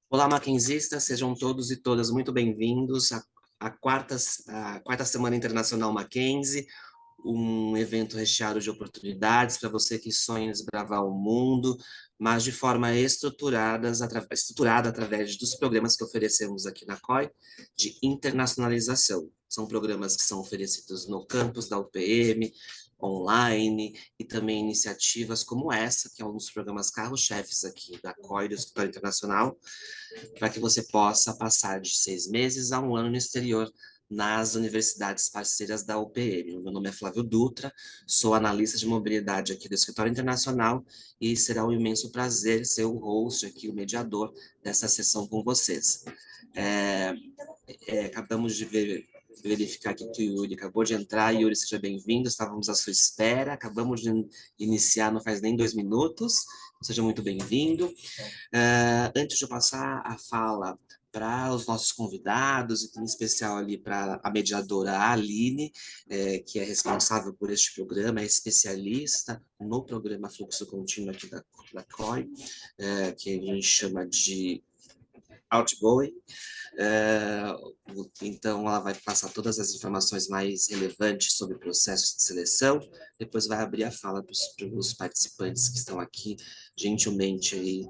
Olá, maquinzistas, sejam todos e todas muito bem-vindos à quarta Semana Internacional Mackenzie, um evento recheado de oportunidades para você que sonha em desbravar o mundo, mas de forma estruturada através dos programas que oferecemos aqui na COI de internacionalização. São programas que são oferecidos no campus da UPM, online, e também iniciativas como essa, que é um dos programas carro-chefes aqui da COI, do Escritório Internacional, para que você possa passar de 6 meses a um ano no exterior nas universidades parceiras da UPM. Meu nome é Flávio Dutra, sou analista de mobilidade aqui do Escritório Internacional e será um imenso prazer ser o host aqui, o mediador dessa sessão com vocês. É, acabamos de verificar aqui que o Yuri acabou de entrar. Yuri, seja bem-vindo, estávamos à sua espera, acabamos de iniciar, não faz nem 2 minutos, seja muito bem-vindo. Antes de eu passar a fala para os nossos convidados, e em especial ali para a mediadora Aline, que é responsável por este programa, é especialista no programa Fluxo Contínuo aqui da COI, que a gente chama de Outgoing. É, então, ela vai passar todas as informações mais relevantes sobre processos de seleção, depois vai abrir a fala para os participantes que estão aqui, gentilmente aí,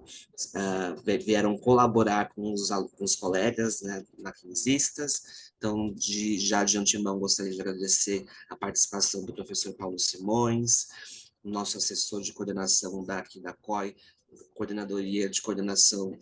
vieram colaborar com os colegas, né, maquinistas. Então, já de antemão, gostaria de agradecer a participação do professor Paulo Simões, nosso assessor de coordenação daqui da COI, Coordenadoria de Coordenação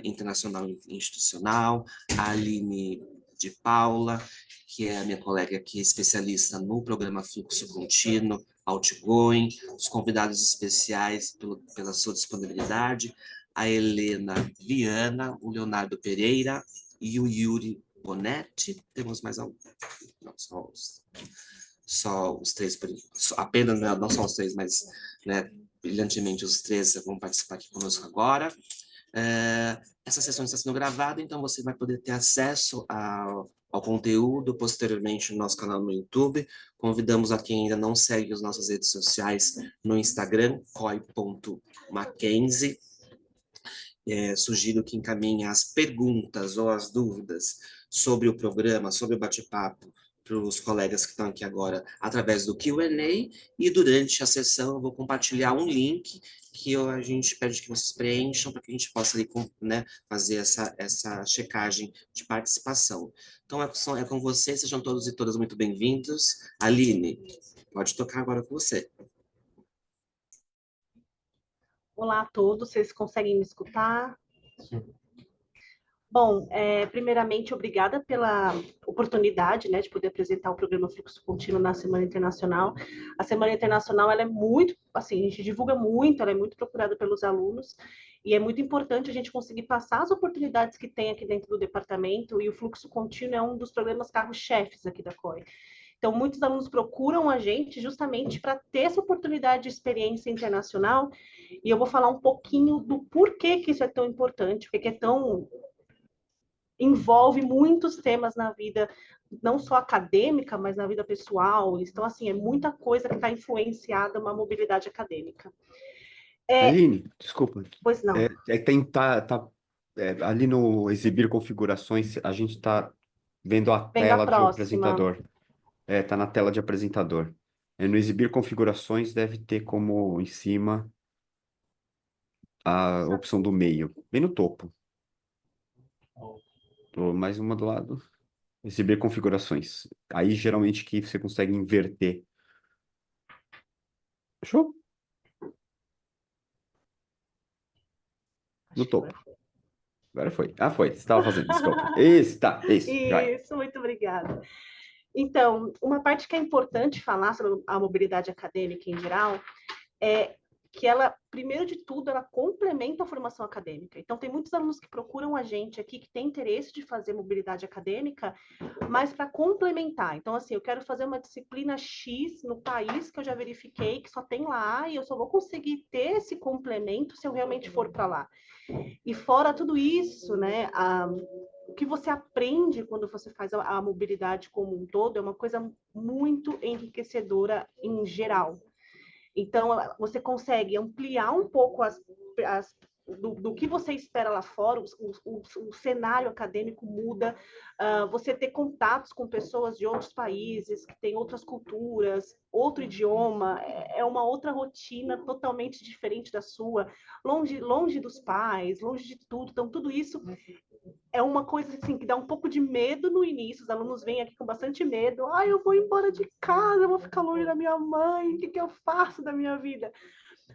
Internacional e Institucional, a Aline de Paula, que é a minha colega aqui, especialista no programa Fluxo Contínuo, Outgoing, os convidados especiais pela sua disponibilidade, a Helena Viana, o Leonardo Pereira e o Yuri Bonetti. Temos mais algum? Não, só os três, apenas, não só os três, mas, né, brilhantemente os três vão participar aqui conosco agora. Essa sessão está sendo gravada, então você vai poder ter acesso ao conteúdo posteriormente no nosso canal no YouTube. Convidamos a quem ainda não segue as nossas redes sociais no Instagram, coi.mackenzie. Sugiro que encaminhe as perguntas ou as dúvidas sobre o programa, sobre o bate-papo, para os colegas que estão aqui agora, através do Q&A, e durante a sessão eu vou compartilhar um link que a gente pede que vocês preencham para que a gente possa ali, né, fazer essa checagem de participação. Então, é com vocês, sejam todos e todas muito bem-vindos. Aline, pode tocar agora com você. Olá a todos, vocês conseguem me escutar? Bom, primeiramente, obrigada pela oportunidade, né, de poder apresentar o programa Fluxo Contínuo na Semana Internacional. A Semana Internacional, ela é muito, assim, a gente divulga muito, ela é muito procurada pelos alunos, e é muito importante a gente conseguir passar as oportunidades que tem aqui dentro do departamento, e o Fluxo Contínuo é um dos programas carro-chefes aqui da COI. Então, muitos alunos procuram a gente justamente para ter essa oportunidade de experiência internacional, e eu vou falar um pouquinho do porquê que isso é tão importante, porque é tão envolve muitos temas na vida, não só acadêmica, mas na vida pessoal. Então, assim, é muita coisa que está influenciada uma mobilidade acadêmica. Aline, desculpa. Pois não. Ali no exibir configurações, a gente está vendo a Vem da tela de próxima. apresentador. Tá na tela de apresentador. No exibir configurações deve ter como em cima a opção do meio, bem no topo. Mais uma do lado. Exibir configurações. Aí geralmente que você consegue inverter. Fechou? No topo. Agora foi. Ah, foi. Você estava fazendo, desculpa. Isso, tá. Isso, vai. Isso, muito obrigada. Então, uma parte que é importante falar sobre a mobilidade acadêmica em geral é que ela, primeiro de tudo, ela complementa a formação acadêmica. Então, tem muitos alunos que procuram a gente aqui que têm interesse de fazer mobilidade acadêmica, mas para complementar. Então, assim, eu quero fazer uma disciplina X no país que eu já verifiquei que só tem lá e eu só vou conseguir ter esse complemento se eu realmente for para lá. E fora tudo isso, né, o que você aprende quando você faz a mobilidade como um todo é uma coisa muito enriquecedora em geral. Então, você consegue ampliar um pouco as do que você espera lá fora, o cenário acadêmico muda, você ter contatos com pessoas de outros países, que têm outras culturas, outro idioma, é uma outra rotina totalmente diferente da sua, longe dos pais, longe de tudo. Então, tudo isso é uma coisa assim, que dá um pouco de medo no início. Os alunos vêm aqui com bastante medo. Eu vou embora de casa, eu vou ficar longe da minha mãe, o que eu faço da minha vida?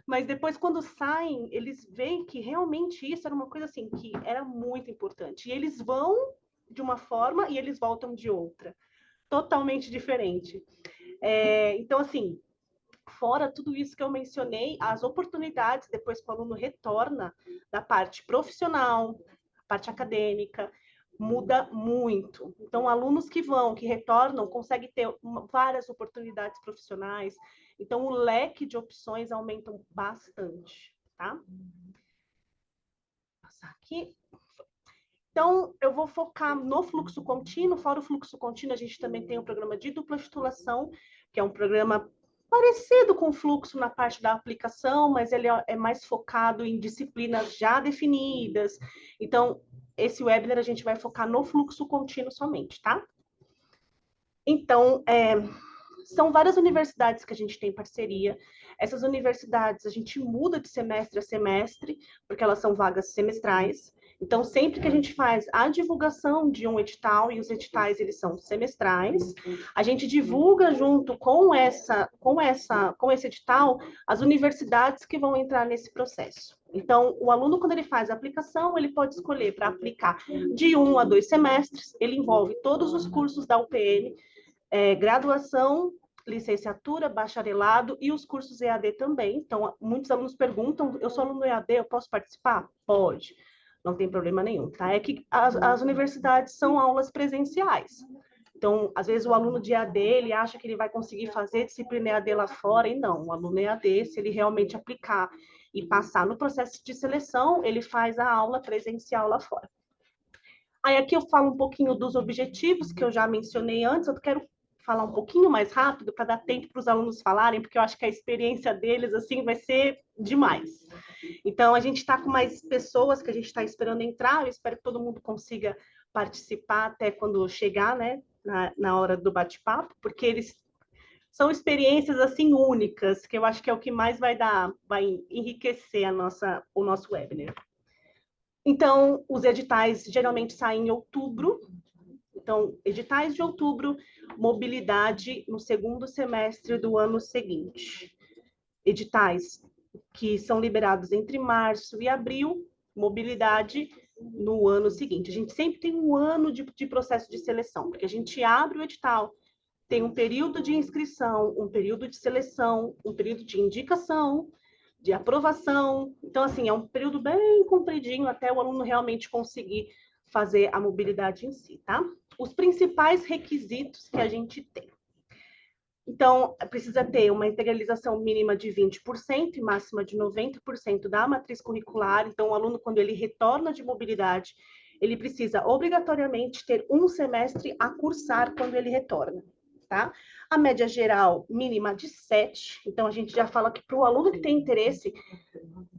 Mas depois, quando saem, eles veem que realmente isso era uma coisa assim, que era muito importante. E eles vão de uma forma e eles voltam de outra. Totalmente diferente. Então, assim, fora tudo isso que eu mencionei, as oportunidades, depois que o aluno retorna da parte profissional, parte acadêmica, muda muito. Então, alunos que retornam, conseguem ter várias oportunidades profissionais. Então, o leque de opções aumenta bastante, tá? Vou passar aqui. Então, eu vou focar no fluxo contínuo. Fora o fluxo contínuo, a gente também tem o programa de dupla titulação, que é um programa parecido com o fluxo na parte da aplicação, mas ele é mais focado em disciplinas já definidas. Então, esse webinar a gente vai focar no fluxo contínuo somente, tá? Então, são várias universidades que a gente tem parceria. Essas universidades a gente muda de semestre a semestre, porque elas são vagas semestrais. Então, sempre que a gente faz a divulgação de um edital, e os editais eles são semestrais, a gente divulga junto com esse edital as universidades que vão entrar nesse processo. Então, o aluno, quando ele faz a aplicação, ele pode escolher para aplicar de 1 a 2 semestres, ele envolve todos os cursos da UPN, graduação, licenciatura, bacharelado e os cursos EAD também. Então, muitos alunos perguntam, eu sou aluno EAD, eu posso participar? Pode, não tem problema nenhum, tá? É que as universidades são aulas presenciais. Então, às vezes o aluno de EAD, ele acha que ele vai conseguir fazer disciplina EAD lá fora, e não. O aluno EAD, se ele realmente aplicar e passar no processo de seleção, ele faz a aula presencial lá fora. Aí aqui eu falo um pouquinho dos objetivos, que eu já mencionei antes, eu quero falar um pouquinho mais rápido para dar tempo para os alunos falarem, porque eu acho que a experiência deles assim vai ser demais. Então, a gente está com mais pessoas que a gente está esperando entrar, eu espero que todo mundo consiga participar até quando chegar, né, na hora do bate-papo, porque eles são experiências assim únicas, que eu acho que é o que mais vai enriquecer o nosso webinar. Então, os editais geralmente saem em outubro. Então, editais de outubro, mobilidade no segundo semestre do ano seguinte. Editais que são liberados entre março e abril, mobilidade no ano seguinte. A gente sempre tem um ano de processo de seleção, porque a gente abre o edital, tem um período de inscrição, um período de seleção, um período de indicação, de aprovação. Então, assim, é um período bem compridinho até o aluno realmente conseguir fazer a mobilidade em si, tá? Os principais requisitos que a gente tem. Então, precisa ter uma integralização mínima de 20% e máxima de 90% da matriz curricular. Então, o aluno, quando ele retorna de mobilidade, ele precisa obrigatoriamente ter um semestre a cursar quando ele retorna, tá? A média geral mínima de 7. Então, a gente já fala que para o aluno que tem interesse,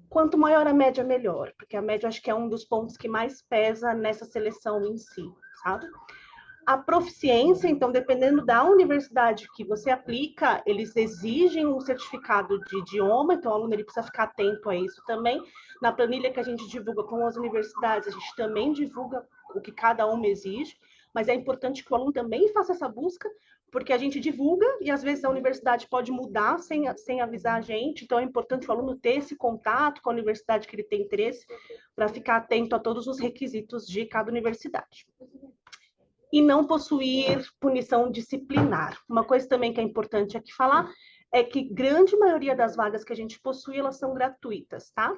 quanto maior a média, melhor. Porque a média, acho que é um dos pontos que mais pesa nessa seleção em si, sabe? A proficiência, então, dependendo da universidade que você aplica, eles exigem um certificado de idioma, então o aluno ele precisa ficar atento a isso também. Na planilha que a gente divulga com as universidades, a gente também divulga o que cada uma exige, mas é importante que o aluno também faça essa busca, porque a gente divulga e às vezes a universidade pode mudar sem avisar a gente, então é importante o aluno ter esse contato com a universidade que ele tem interesse, para ficar atento a todos os requisitos de cada universidade. E não possuir punição disciplinar. Uma coisa também que é importante aqui falar é que grande maioria das vagas que a gente possui, elas são gratuitas, tá?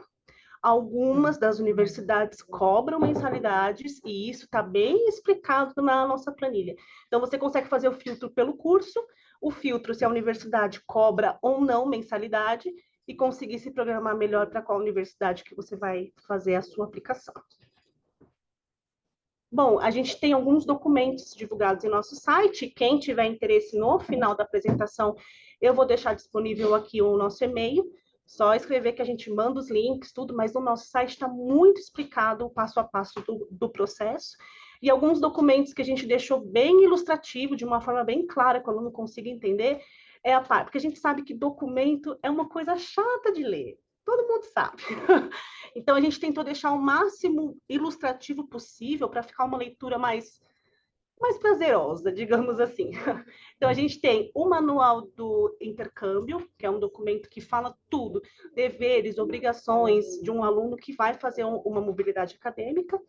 Algumas das universidades cobram mensalidades e isso está bem explicado na nossa planilha. Então, você consegue fazer o filtro pelo curso, o filtro se a universidade cobra ou não mensalidade e conseguir se programar melhor para qual universidade que você vai fazer a sua aplicação. Bom, a gente tem alguns documentos divulgados em nosso site. Quem tiver interesse no final da apresentação, eu vou deixar disponível aqui o nosso e-mail. Só escrever que a gente manda os links, tudo, mas no nosso site está muito explicado o passo a passo do processo. E alguns documentos que a gente deixou bem ilustrativo, de uma forma bem clara, que o aluno consiga entender, é a parte, porque a gente sabe que documento é uma coisa chata de ler. Todo mundo sabe. Então, a gente tentou deixar o máximo ilustrativo possível para ficar uma leitura mais prazerosa, digamos assim. Então, a gente tem o manual do intercâmbio, que é um documento que fala tudo, deveres, obrigações de um aluno que vai fazer uma mobilidade acadêmica.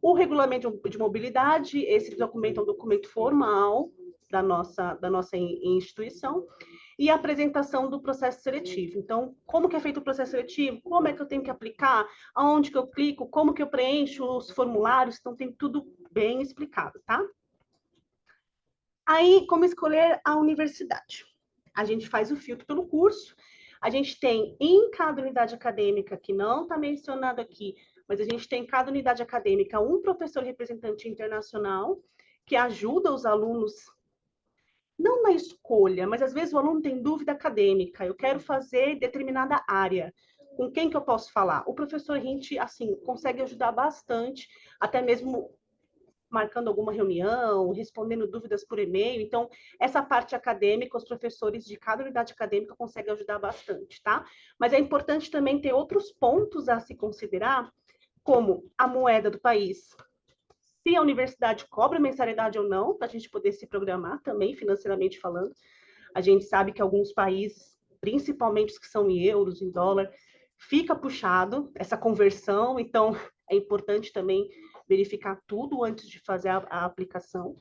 O regulamento de mobilidade, esse documento é um documento formal da nossa instituição, e a apresentação do processo seletivo. Então, como que é feito o processo seletivo? Como é que eu tenho que aplicar? Aonde que eu clico? Como que eu preencho os formulários? Então, tem tudo bem explicado, tá? Aí, como escolher a universidade? A gente faz o filtro pelo curso. A gente tem em cada unidade acadêmica, que não está mencionado aqui, mas a gente tem em cada unidade acadêmica um professor representante internacional que ajuda os alunos, não na escolha, mas às vezes o aluno tem dúvida acadêmica, eu quero fazer determinada área. Com quem que eu posso falar? O professor Hint, assim, consegue ajudar bastante, até mesmo marcando alguma reunião, respondendo dúvidas por e-mail. Então, essa parte acadêmica, os professores de cada unidade acadêmica conseguem ajudar bastante, tá? Mas é importante também ter outros pontos a se considerar, como a moeda do país, se a universidade cobra mensalidade ou não, para a gente poder se programar também, financeiramente falando. A gente sabe que alguns países, principalmente os que são em euros, em dólar, fica puxado essa conversão, então é importante também verificar tudo antes de fazer a aplicação.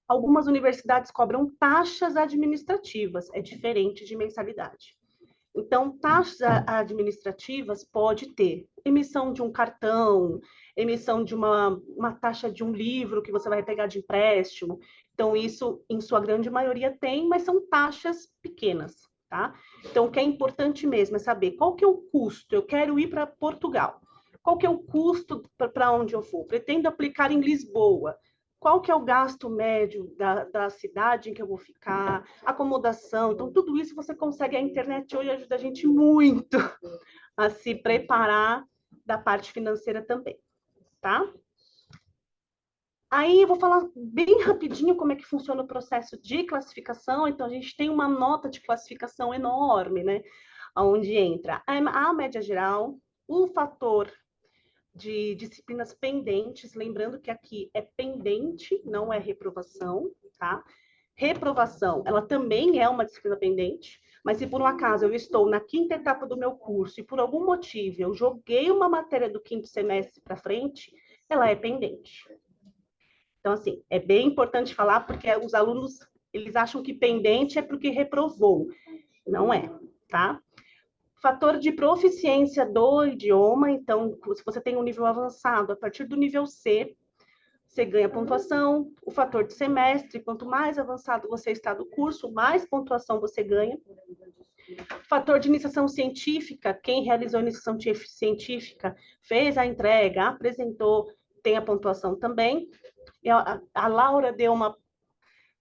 Algumas universidades cobram taxas administrativas, é diferente de mensalidade. Então, taxas administrativas pode ter emissão de um cartão, emissão de uma taxa de um livro que você vai pegar de empréstimo. Então, isso, em sua grande maioria, tem, mas são taxas pequenas, tá? Então, o que é importante mesmo é saber qual que é o custo. Eu quero ir para Portugal. Qual que é o custo para onde eu for? Pretendo aplicar em Lisboa. Qual que é o gasto médio da cidade em que eu vou ficar, acomodação. Então, tudo isso você consegue, a internet hoje ajuda a gente muito a se preparar da parte financeira também, tá? Aí eu vou falar bem rapidinho como é que funciona o processo de classificação. Então, a gente tem uma nota de classificação enorme, né? Onde entra a média geral, o fator de disciplinas pendentes, lembrando que aqui é pendente, não é reprovação, tá? Reprovação, ela também é uma disciplina pendente, mas se por um acaso eu estou na quinta etapa do meu curso e por algum motivo eu joguei uma matéria do quinto semestre para frente, ela é pendente. Então, assim, é bem importante falar, porque os alunos, eles acham que pendente é porque reprovou. Não é, tá? Fator de proficiência do idioma, então, se você tem um nível avançado, a partir do nível C, você ganha pontuação. O fator de semestre, quanto mais avançado você está do curso, mais pontuação você ganha. Fator de iniciação científica, quem realizou a iniciação científica, fez a entrega, apresentou, tem a pontuação também. A Laura deu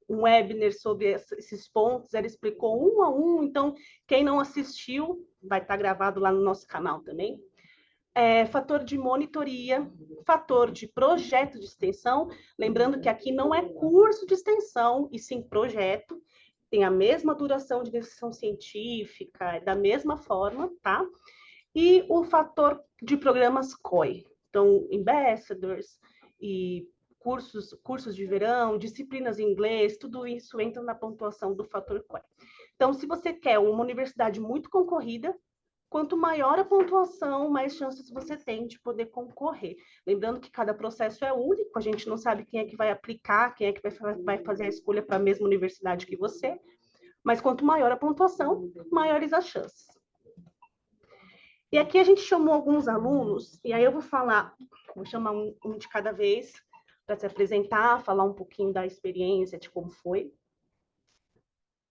um webinar sobre esses pontos, ela explicou um a um, então quem não assistiu, vai estar gravado lá no nosso canal também. Fator de monitoria, fator de projeto de extensão, lembrando que aqui não é curso de extensão, e sim projeto, tem a mesma duração de iniciação científica, da mesma forma, tá? E o fator de programas COI, então, ambassadors e cursos de verão, disciplinas em inglês, tudo isso entra na pontuação do fator COI. Então, se você quer uma universidade muito concorrida, quanto maior a pontuação, mais chances você tem de poder concorrer. Lembrando que cada processo é único, a gente não sabe quem é que vai aplicar, quem é que vai fazer a escolha para a mesma universidade que você, mas quanto maior a pontuação, maiores as chances. E aqui a gente chamou alguns alunos, e aí eu vou chamar um de cada vez para se apresentar, falar um pouquinho da experiência, de como foi.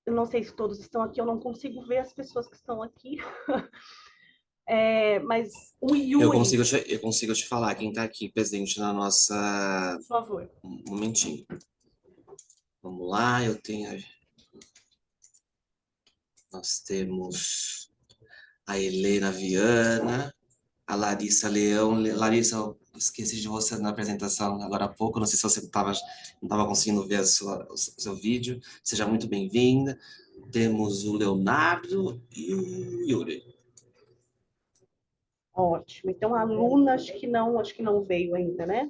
Eu não sei se todos estão aqui, eu não consigo ver as pessoas que estão aqui. Mas o Yuri... Eu consigo te falar quem está aqui presente na nossa... Por favor. Um momentinho. Vamos lá, eu tenho... Nós temos a Helena Viana, a Larissa Leão. Larissa, eu esqueci de você na apresentação agora há pouco, não sei se você não estava conseguindo ver o seu vídeo. Seja muito bem-vinda. Temos o Leonardo e o Yuri. Ótimo. Então, a aluna acho que não veio ainda, né?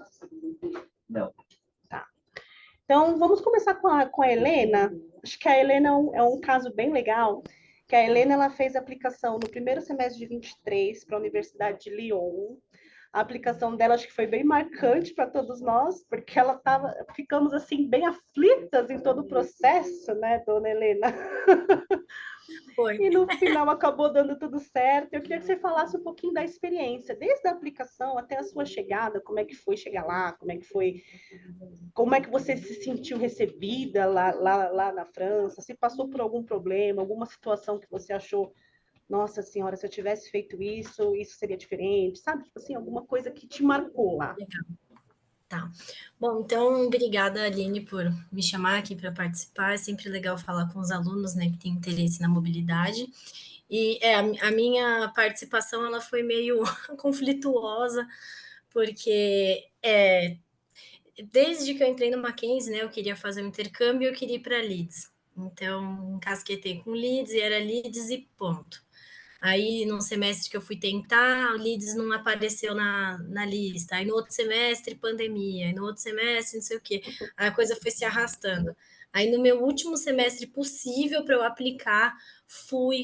Não. Tá. Então, vamos começar com a Helena. Acho que a Helena é um caso bem legal, que a Helena ela fez aplicação no primeiro semestre de 23 para a Universidade de Lyon. A aplicação dela acho que foi bem marcante para todos nós, porque ficamos assim bem aflitas em todo o processo, né, dona Helena? Foi. E no final acabou dando tudo certo. Eu queria que você falasse um pouquinho da experiência, desde a aplicação até a sua chegada, como é que foi chegar lá, como é que você se sentiu recebida lá na França, se passou por algum problema, alguma situação que você achou, nossa senhora, se eu tivesse feito isso seria diferente, sabe? Tipo assim, alguma coisa que te marcou lá. Legal. Tá. Bom, então, obrigada, Aline, por me chamar aqui para participar. É sempre legal falar com os alunos, né, que têm interesse na mobilidade. E a minha participação ela foi meio conflituosa, porque desde que eu entrei no Mackenzie, né, eu queria fazer um intercâmbio, eu queria ir para Leeds. Então, encasquetei com Leeds e era Leeds e ponto. Aí, no semestre que eu fui tentar, o Leeds não apareceu na lista. Aí, no outro semestre, pandemia. Aí, no outro semestre, não sei o quê. Aí, a coisa foi se arrastando. Aí, no meu último semestre possível para eu aplicar,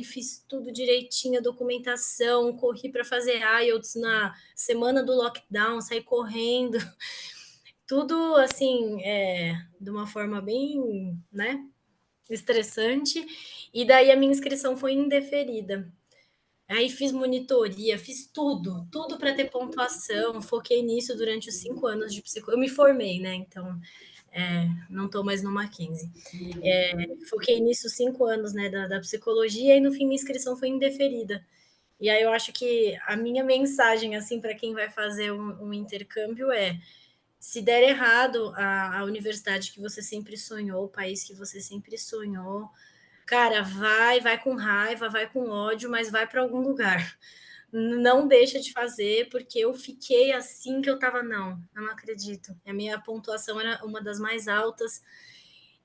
fiz tudo direitinho, a documentação, corri para fazer IELTS na semana do lockdown, saí correndo. Tudo, assim, de uma forma bem, né, estressante. E daí, a minha inscrição foi indeferida. Aí fiz monitoria, fiz tudo para ter pontuação, foquei nisso durante os 5 anos de psicologia. Eu me formei, né? Então, não estou mais no Mackenzie. Foquei nisso 5 anos, né, da psicologia, e no fim minha inscrição foi indeferida. E aí eu acho que a minha mensagem, assim, para quem vai fazer um intercâmbio se der errado a universidade que você sempre sonhou, o país que você sempre sonhou, cara, vai com raiva, vai com ódio, mas vai para algum lugar. Não deixa de fazer, porque eu fiquei assim que eu tava, eu não acredito. A minha pontuação era uma das mais altas,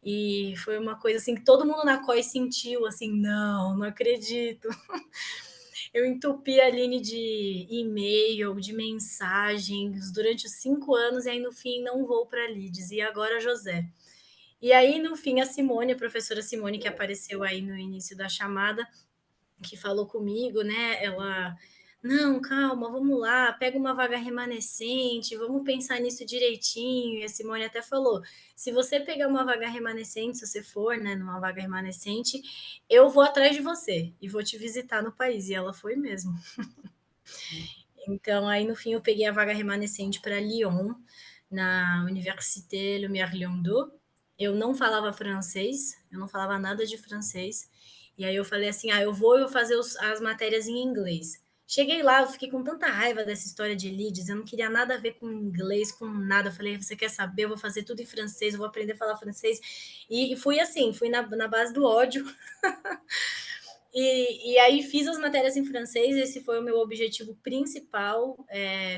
e foi uma coisa assim que todo mundo na COI sentiu, assim, não acredito. Eu entupi a Aline de e-mail, de mensagens durante os 5 anos, e aí no fim não vou para Leeds, e agora José. E aí, no fim, a Simone, a professora Simone, que apareceu aí no início da chamada, que falou comigo, né? Ela, não, calma, vamos lá, pega uma vaga remanescente, vamos pensar nisso direitinho. E a Simone até falou: se você pegar uma vaga remanescente, se você for, né, numa vaga remanescente, eu vou atrás de você e vou te visitar no país. E ela foi mesmo. Então, aí no fim, eu peguei a vaga remanescente para Lyon, na Université Lumière Lyon 2. Eu não falava francês, eu não falava nada de francês. E aí eu falei assim, eu vou fazer as matérias em inglês. Cheguei lá, eu fiquei com tanta raiva dessa história de Leeds, eu não queria nada a ver com inglês, com nada. Eu falei, você quer saber? Eu vou fazer tudo em francês, eu vou aprender a falar francês. E fui assim, fui na base do ódio. E aí fiz as matérias em francês, esse foi o meu objetivo principal.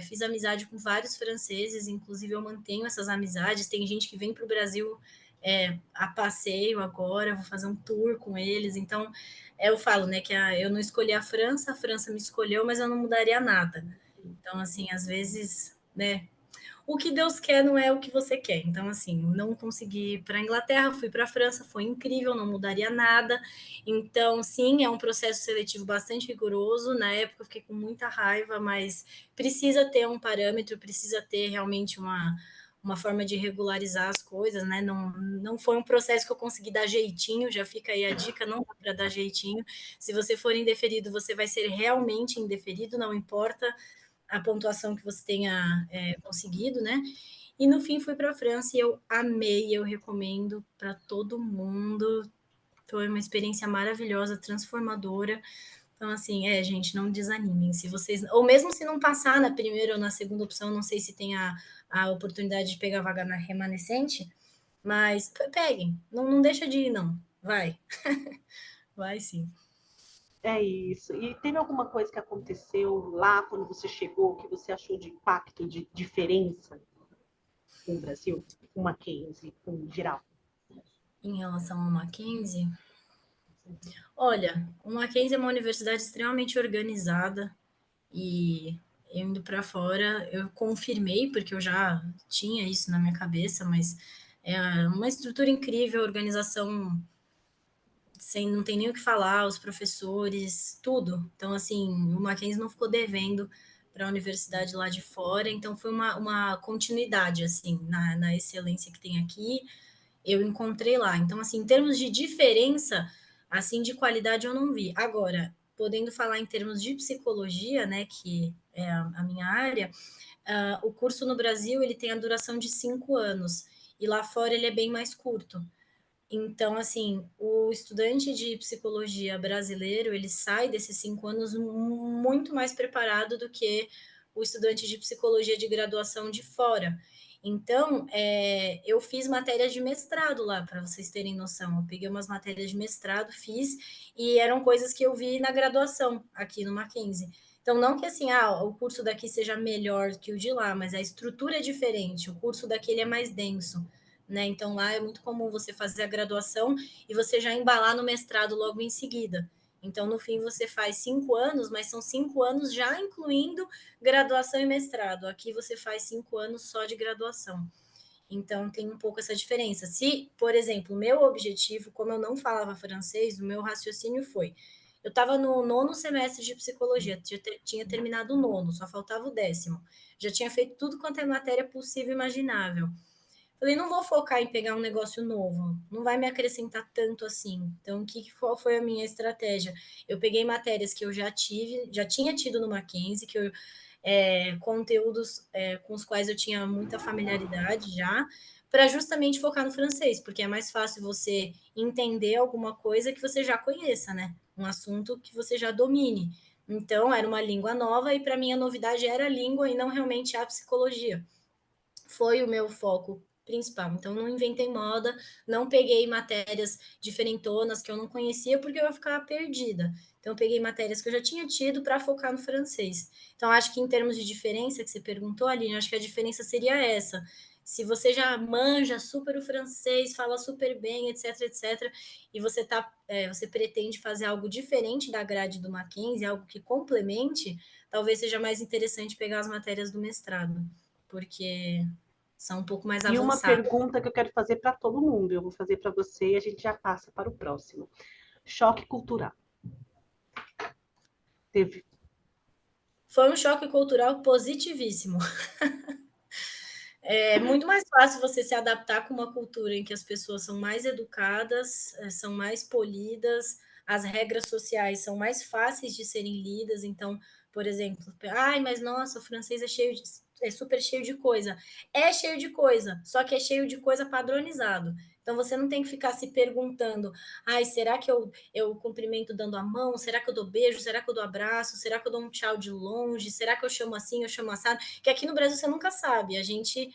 Fiz amizade com vários franceses, inclusive eu mantenho essas amizades. Tem gente que vem para o Brasil a passeio agora, eu vou fazer um tour com eles. Então, eu falo, né, que eu não escolhi a França me escolheu, mas eu não mudaria nada. Então, assim, às vezes, né, o que Deus quer não é o que você quer. Então, assim, não consegui ir para a Inglaterra, fui para a França, foi incrível, não mudaria nada. Então, sim, é um processo seletivo bastante rigoroso. Na época, eu fiquei com muita raiva, mas precisa ter um parâmetro, precisa ter realmente uma forma de regularizar as coisas, né? Não foi um processo que eu consegui dar jeitinho, já fica aí a dica, não dá para dar jeitinho. Se você for indeferido, você vai ser realmente indeferido, não importa a pontuação que você tenha conseguido, né? E no fim fui para a França e eu amei, eu recomendo para todo mundo. Foi uma experiência maravilhosa, transformadora. Então, assim, gente, não desanimem. Se vocês, ou mesmo se não passar na primeira ou na segunda opção, não sei se tem a oportunidade de pegar a vaga na remanescente, mas peguem, não deixa de ir, não. Vai. Vai sim. É isso. E teve alguma coisa que aconteceu lá quando você chegou que você achou de impacto, de diferença com o Brasil, com o Mackenzie, com geral? Em relação ao Mackenzie, olha, o Mackenzie é uma universidade extremamente organizada e eu indo para fora, eu confirmei, porque eu já tinha isso na minha cabeça, mas é uma estrutura incrível, organização sem, não tem nem o que falar, os professores, tudo. Então, assim, o Mackenzie não ficou devendo para a universidade lá de fora, então foi uma continuidade, assim, na excelência que tem aqui, eu encontrei lá. Então, assim, em termos de diferença, assim, de qualidade eu não vi. Agora, podendo falar em termos de psicologia, né, que é a minha área, o curso no Brasil, ele tem a duração de 5 anos, e lá fora ele é bem mais curto. Então, assim, o estudante de psicologia brasileiro, ele sai desses 5 anos muito mais preparado do que o estudante de psicologia de graduação de fora. Então, eu fiz matérias de mestrado lá, para vocês terem noção. Eu peguei umas matérias de mestrado, fiz, e eram coisas que eu vi na graduação, aqui no Mackenzie. Então, não que assim, o curso daqui seja melhor que o de lá, mas a estrutura é diferente, o curso daqui ele é mais denso. Né? Então, lá é muito comum você fazer a graduação e você já embalar no mestrado logo em seguida. Então, no fim, você faz 5 anos, mas são 5 anos já incluindo graduação e mestrado. Aqui você faz 5 anos só de graduação. Então, tem um pouco essa diferença. Se, por exemplo, o meu objetivo, como eu não falava francês, o meu raciocínio foi: eu estava no 9º semestre de psicologia, tinha terminado o 9º, só faltava o 10º. Já tinha feito tudo quanto é matéria possível e imaginável. Falei, não vou focar em pegar um negócio novo, não vai me acrescentar tanto assim. Então, qual foi a minha estratégia? Eu peguei matérias que eu já tinha tido no Mackenzie, conteúdos com os quais eu tinha muita familiaridade já, para justamente focar no francês, porque é mais fácil você entender alguma coisa que você já conheça, né? Um assunto que você já domine. Então, era uma língua nova e para mim a novidade era a língua e não realmente a psicologia. Foi o meu foco principal. Então, não inventei moda, não peguei matérias diferentonas que eu não conhecia, porque eu ia ficar perdida. Então, eu peguei matérias que eu já tinha tido para focar no francês. Então, acho que em termos de diferença que você perguntou, Aline, acho que a diferença seria essa. Se você já manja super o francês, fala super bem, etc, etc, e você pretende fazer algo diferente da grade do Mackenzie, algo que complemente, talvez seja mais interessante pegar as matérias do mestrado, porque são um pouco mais E uma avançadas. pergunta que eu quero fazer para todo mundo, eu vou fazer para você e a gente já passa para o próximo. Choque cultural. Teve? Foi um choque cultural positivíssimo. É muito mais fácil você se adaptar com uma cultura em que as pessoas são mais educadas, são mais polidas, as regras sociais são mais fáceis de serem lidas. Então, por exemplo, mas nossa, o francês é super cheio de coisa. É cheio de coisa, só que é cheio de coisa padronizado. Então, você não tem que ficar se perguntando: será que eu cumprimento dando a mão? Será que eu dou beijo? Será que eu dou abraço? Será que eu dou um tchau de longe? Será que eu chamo assim, eu chamo assado? Que aqui no Brasil você nunca sabe. A gente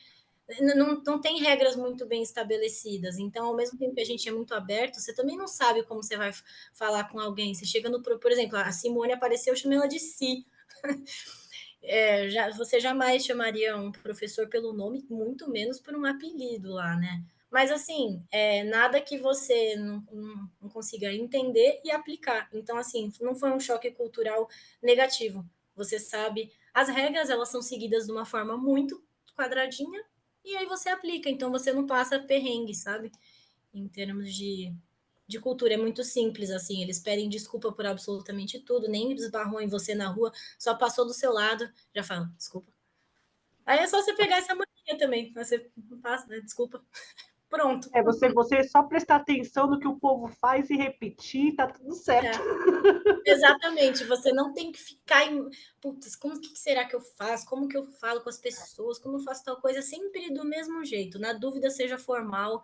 não tem regras muito bem estabelecidas. Então, ao mesmo tempo que a gente é muito aberto, você também não sabe como você vai falar com alguém. Você chega por exemplo, a Simone apareceu, eu chamei ela de Si. Você jamais chamaria um professor pelo nome, muito menos por um apelido lá, né? Mas, assim, nada que você não consiga entender e aplicar. Então, assim, não foi um choque cultural negativo. Você sabe, as regras, elas são seguidas de uma forma muito quadradinha, e aí você aplica. Então, você não passa perrengue, sabe? Em termos de cultura, é muito simples, assim, eles pedem desculpa por absolutamente tudo, nem esbarrou em você na rua, só passou do seu lado, já fala, desculpa. Aí é só você pegar essa mania também, você passa, né? Desculpa. Pronto. Você só prestar atenção no que o povo faz e repetir, tá tudo certo. Exatamente, você não tem que ficar putz, como que será que eu faço? Como que eu falo com as pessoas? Como eu faço tal coisa? Sempre do mesmo jeito, na dúvida seja formal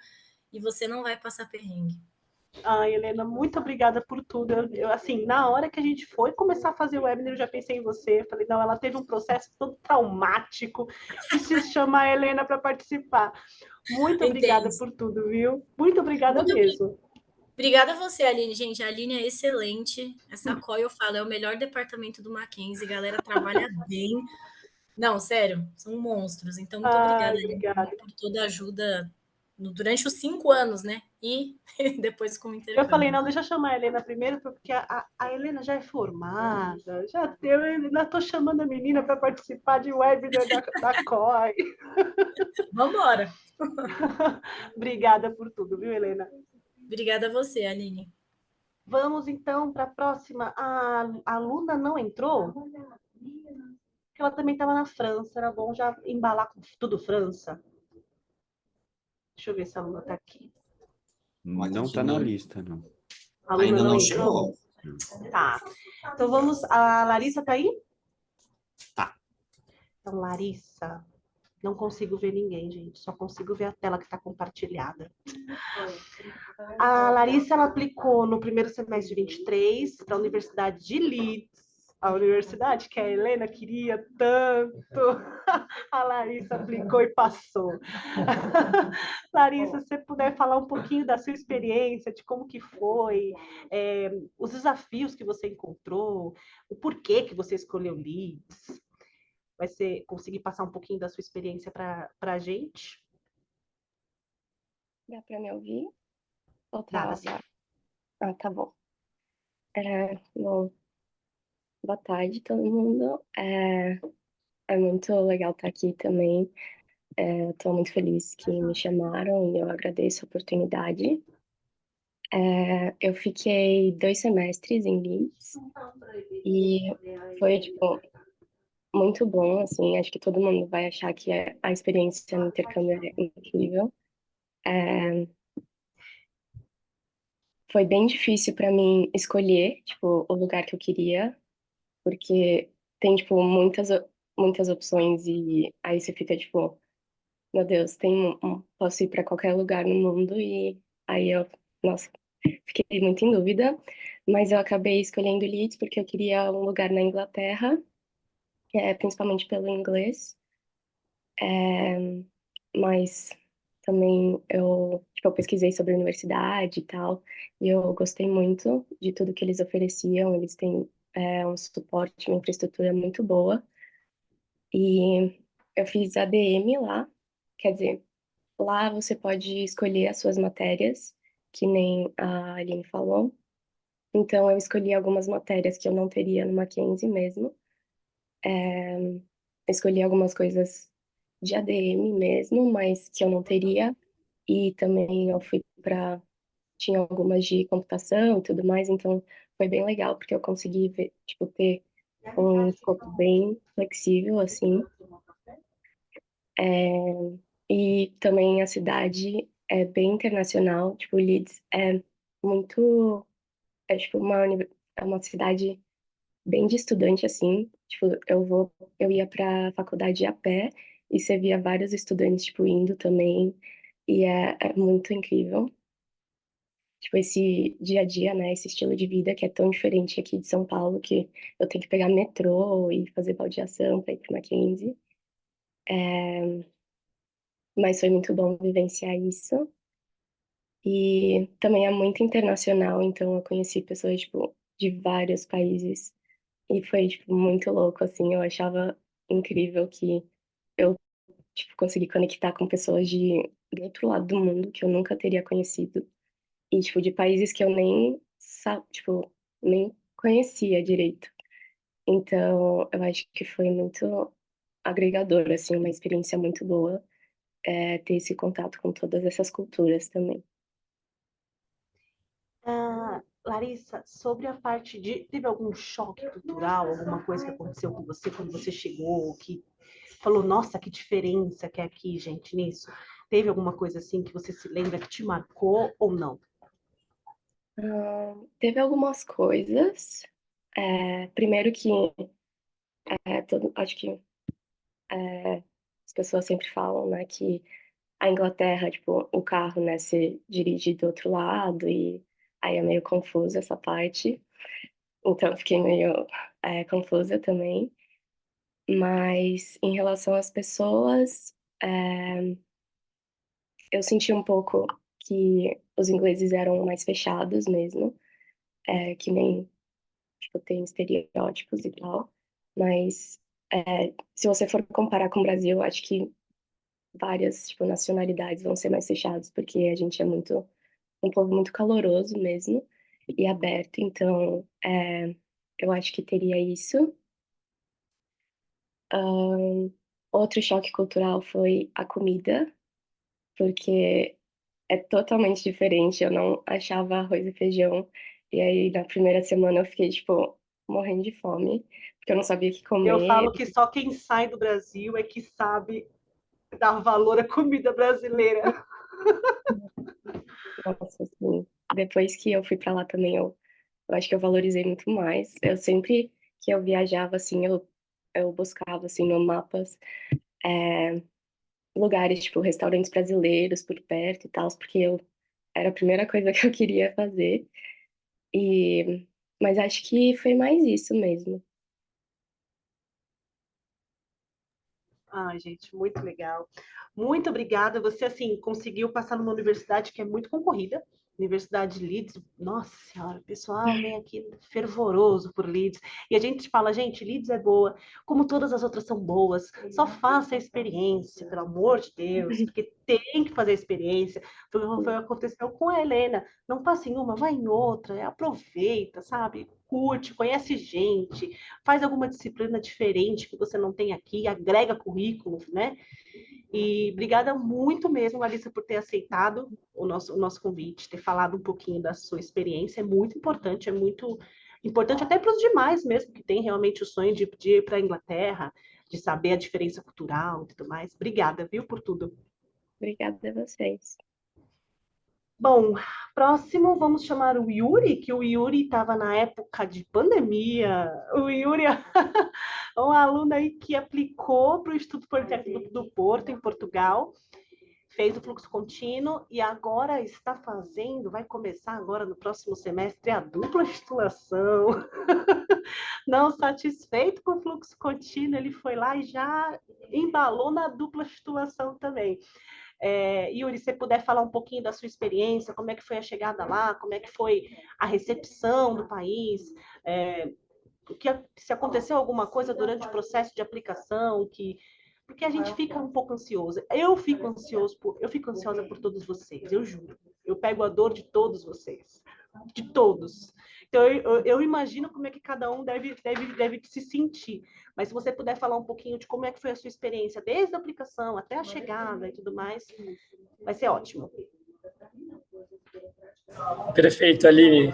e você não vai passar perrengue. Helena, muito obrigada por tudo. Assim, na hora que a gente foi começar a fazer o webinar, eu já pensei em você. Falei, não, ela teve um processo todo traumático. Preciso chamar a Helena para participar. Muito obrigada por tudo, viu? Muito obrigada mesmo. Obrigada a você, Aline. Gente, a Aline é excelente. Essa COI, eu falo, é o melhor departamento do Mackenzie. Galera trabalha bem. Não, sério, são monstros. Então, muito obrigada, Aline, Obrigada. por toda a ajuda durante os 5 anos, né? E depois com o Eu falei, intercâmbio. não, deixa eu chamar a Helena primeiro, porque a Helena já é formada, já tem, eu ainda estou chamando a menina para participar de webinar da COI. Vamos embora. Obrigada por tudo, viu, Helena? Obrigada a você, Aline. Vamos, então, para a próxima. A Luna não entrou? Porque ela também estava na França, era bom já embalar com tudo França. Deixa eu ver se a Luna está aqui. Olha Não que está na não. lista, não. A Luna Ainda não entrou? chegou. Tá. Então vamos. A Larissa está aí? Tá. Então, Larissa, não consigo ver ninguém, gente. Só consigo ver a tela que está compartilhada. A Larissa, ela aplicou no primeiro semestre de 23 para a Universidade de Leeds. A universidade que a Helena queria tanto. A Larissa aplicou e passou. Larissa, se você puder falar um pouquinho da sua experiência, de como que foi, os desafios que você encontrou, o porquê que você escolheu Leeds. Vai ser conseguir passar um pouquinho da sua experiência para a gente? Dá para me ouvir? Ou Dá sim. Ah, tá bom. Bom, boa tarde, todo mundo. É muito legal estar aqui também. Estou muito feliz que me chamaram e eu agradeço a oportunidade. Eu fiquei 2 semestres em Leeds e foi, tipo, muito bom, assim. Acho que todo mundo vai achar que a experiência no intercâmbio é incrível. Foi bem difícil para mim escolher, tipo, o lugar que eu queria, porque tem, tipo, muitas opções e aí você fica, tipo, meu Deus, posso ir para qualquer lugar no mundo e aí nossa, fiquei muito em dúvida, mas eu acabei escolhendo Leeds porque eu queria um lugar na Inglaterra, principalmente pelo inglês, mas também tipo, eu pesquisei sobre a universidade e tal, e eu gostei muito de tudo que eles ofereciam, eles têm um suporte, uma infraestrutura muito boa, e eu fiz ADM lá, quer dizer, lá você pode escolher as suas matérias, que nem a Aline falou. Então, eu escolhi algumas matérias que eu não teria no Mackenzie mesmo. Escolhi algumas coisas de ADM mesmo, mas que eu não teria. E também eu fui para... Tinha algumas de computação e tudo mais, então foi bem legal, porque eu consegui ver, tipo, ter um escopo bem flexível, assim. E também a cidade é bem internacional, tipo, Leeds muito, tipo, é uma cidade bem de estudante, assim, tipo, eu ia pra faculdade a pé, e você via vários estudantes, tipo, indo também, e é muito incrível, tipo, esse dia a dia, né, esse estilo de vida que é tão diferente aqui de São Paulo, que eu tenho que pegar metrô e fazer baldeação pra ir pro Mackenzie, mas foi muito bom vivenciar isso. E também é muito internacional, então eu conheci pessoas, tipo, de vários países. E foi, tipo, muito louco, assim. Eu achava incrível que eu, tipo, consegui conectar com pessoas do outro lado do mundo que eu nunca teria conhecido. E, tipo, de países que eu tipo, nem conhecia direito. Então, eu acho que foi muito agregador, assim, uma experiência muito boa, ter esse contato com todas essas culturas também. Larissa, sobre a parte de... Teve algum choque cultural, alguma coisa que aconteceu com você quando você chegou, que falou, nossa, que diferença que é aqui, gente, nisso? Teve alguma coisa assim que você se lembra que te marcou ou não? Teve algumas coisas. Primeiro que acho que as pessoas sempre falam, né, que a Inglaterra, tipo, o carro, né, se dirige do outro lado e aí é meio confuso essa parte. Então eu fiquei meio confusa também. Mas em relação às pessoas, eu senti um pouco que os ingleses eram mais fechados mesmo, que nem, tipo, tem estereótipos e tal, mas se você for comparar com o Brasil, eu acho que várias, tipo, nacionalidades vão ser mais fechadas, porque a gente é um povo muito caloroso mesmo e aberto, então eu acho que teria isso. Outro choque cultural foi a comida, porque é totalmente diferente. Eu não achava arroz e feijão. E aí, na primeira semana, eu fiquei, tipo, morrendo de fome, porque eu não sabia o que Eu comer. falo que só quem sai do Brasil é que sabe dar valor à comida brasileira. Nossa, assim, depois que eu fui pra lá também, eu acho que eu valorizei muito mais. Eu sempre que eu viajava, assim, eu buscava, assim, no mapas, é, lugares, tipo, restaurantes brasileiros por perto e tal, porque era a primeira coisa que eu queria fazer. Mas acho que foi mais isso mesmo. Ai, gente, muito legal. Muito obrigada. Você, assim, conseguiu passar numa universidade que é muito concorrida. Universidade de Leeds, nossa senhora, o pessoal vem aqui fervoroso por Leeds. E a gente fala, gente, Leeds é boa, como todas as outras são boas, só faça a experiência, pelo amor de Deus, porque tem que fazer a experiência. Foi o que aconteceu com a Helena. Não passe em uma, vai em outra, aproveita, sabe? Curte, conhece gente, faz alguma disciplina diferente que você não tem aqui, agrega currículo, né? E obrigada muito mesmo, Larissa, por ter aceitado o nosso convite, ter falado um pouquinho da sua experiência. É muito importante até para os demais mesmo, que tem realmente o sonho de ir para a Inglaterra, de saber a diferença cultural e tudo mais. Obrigada, viu, por tudo. Obrigada a vocês. Bom, próximo vamos chamar o Yuri, que o Yuri estava na época de pandemia. O Yuri é um aluno aí que aplicou para o Instituto Politécnico do Porto, em Portugal, fez o fluxo contínuo e agora está fazendo, vai começar agora no próximo semestre a dupla titulação. Não satisfeito com o fluxo contínuo, ele foi lá e já embalou na dupla titulação também. Yuri, se você puder falar um pouquinho da sua experiência, como é que foi a chegada lá, como é que foi a recepção do país, se aconteceu alguma coisa durante o processo de aplicação, porque a gente fica um pouco ansioso. Eu fico ansiosa por todos vocês, eu juro. Eu pego a dor de todos vocês, de todos. Então, eu imagino como é que cada um deve se sentir. Mas se você puder falar um pouquinho de como é que foi a sua experiência, desde a aplicação até a chegada e tudo mais, vai ser ótimo. Perfeito, Aline.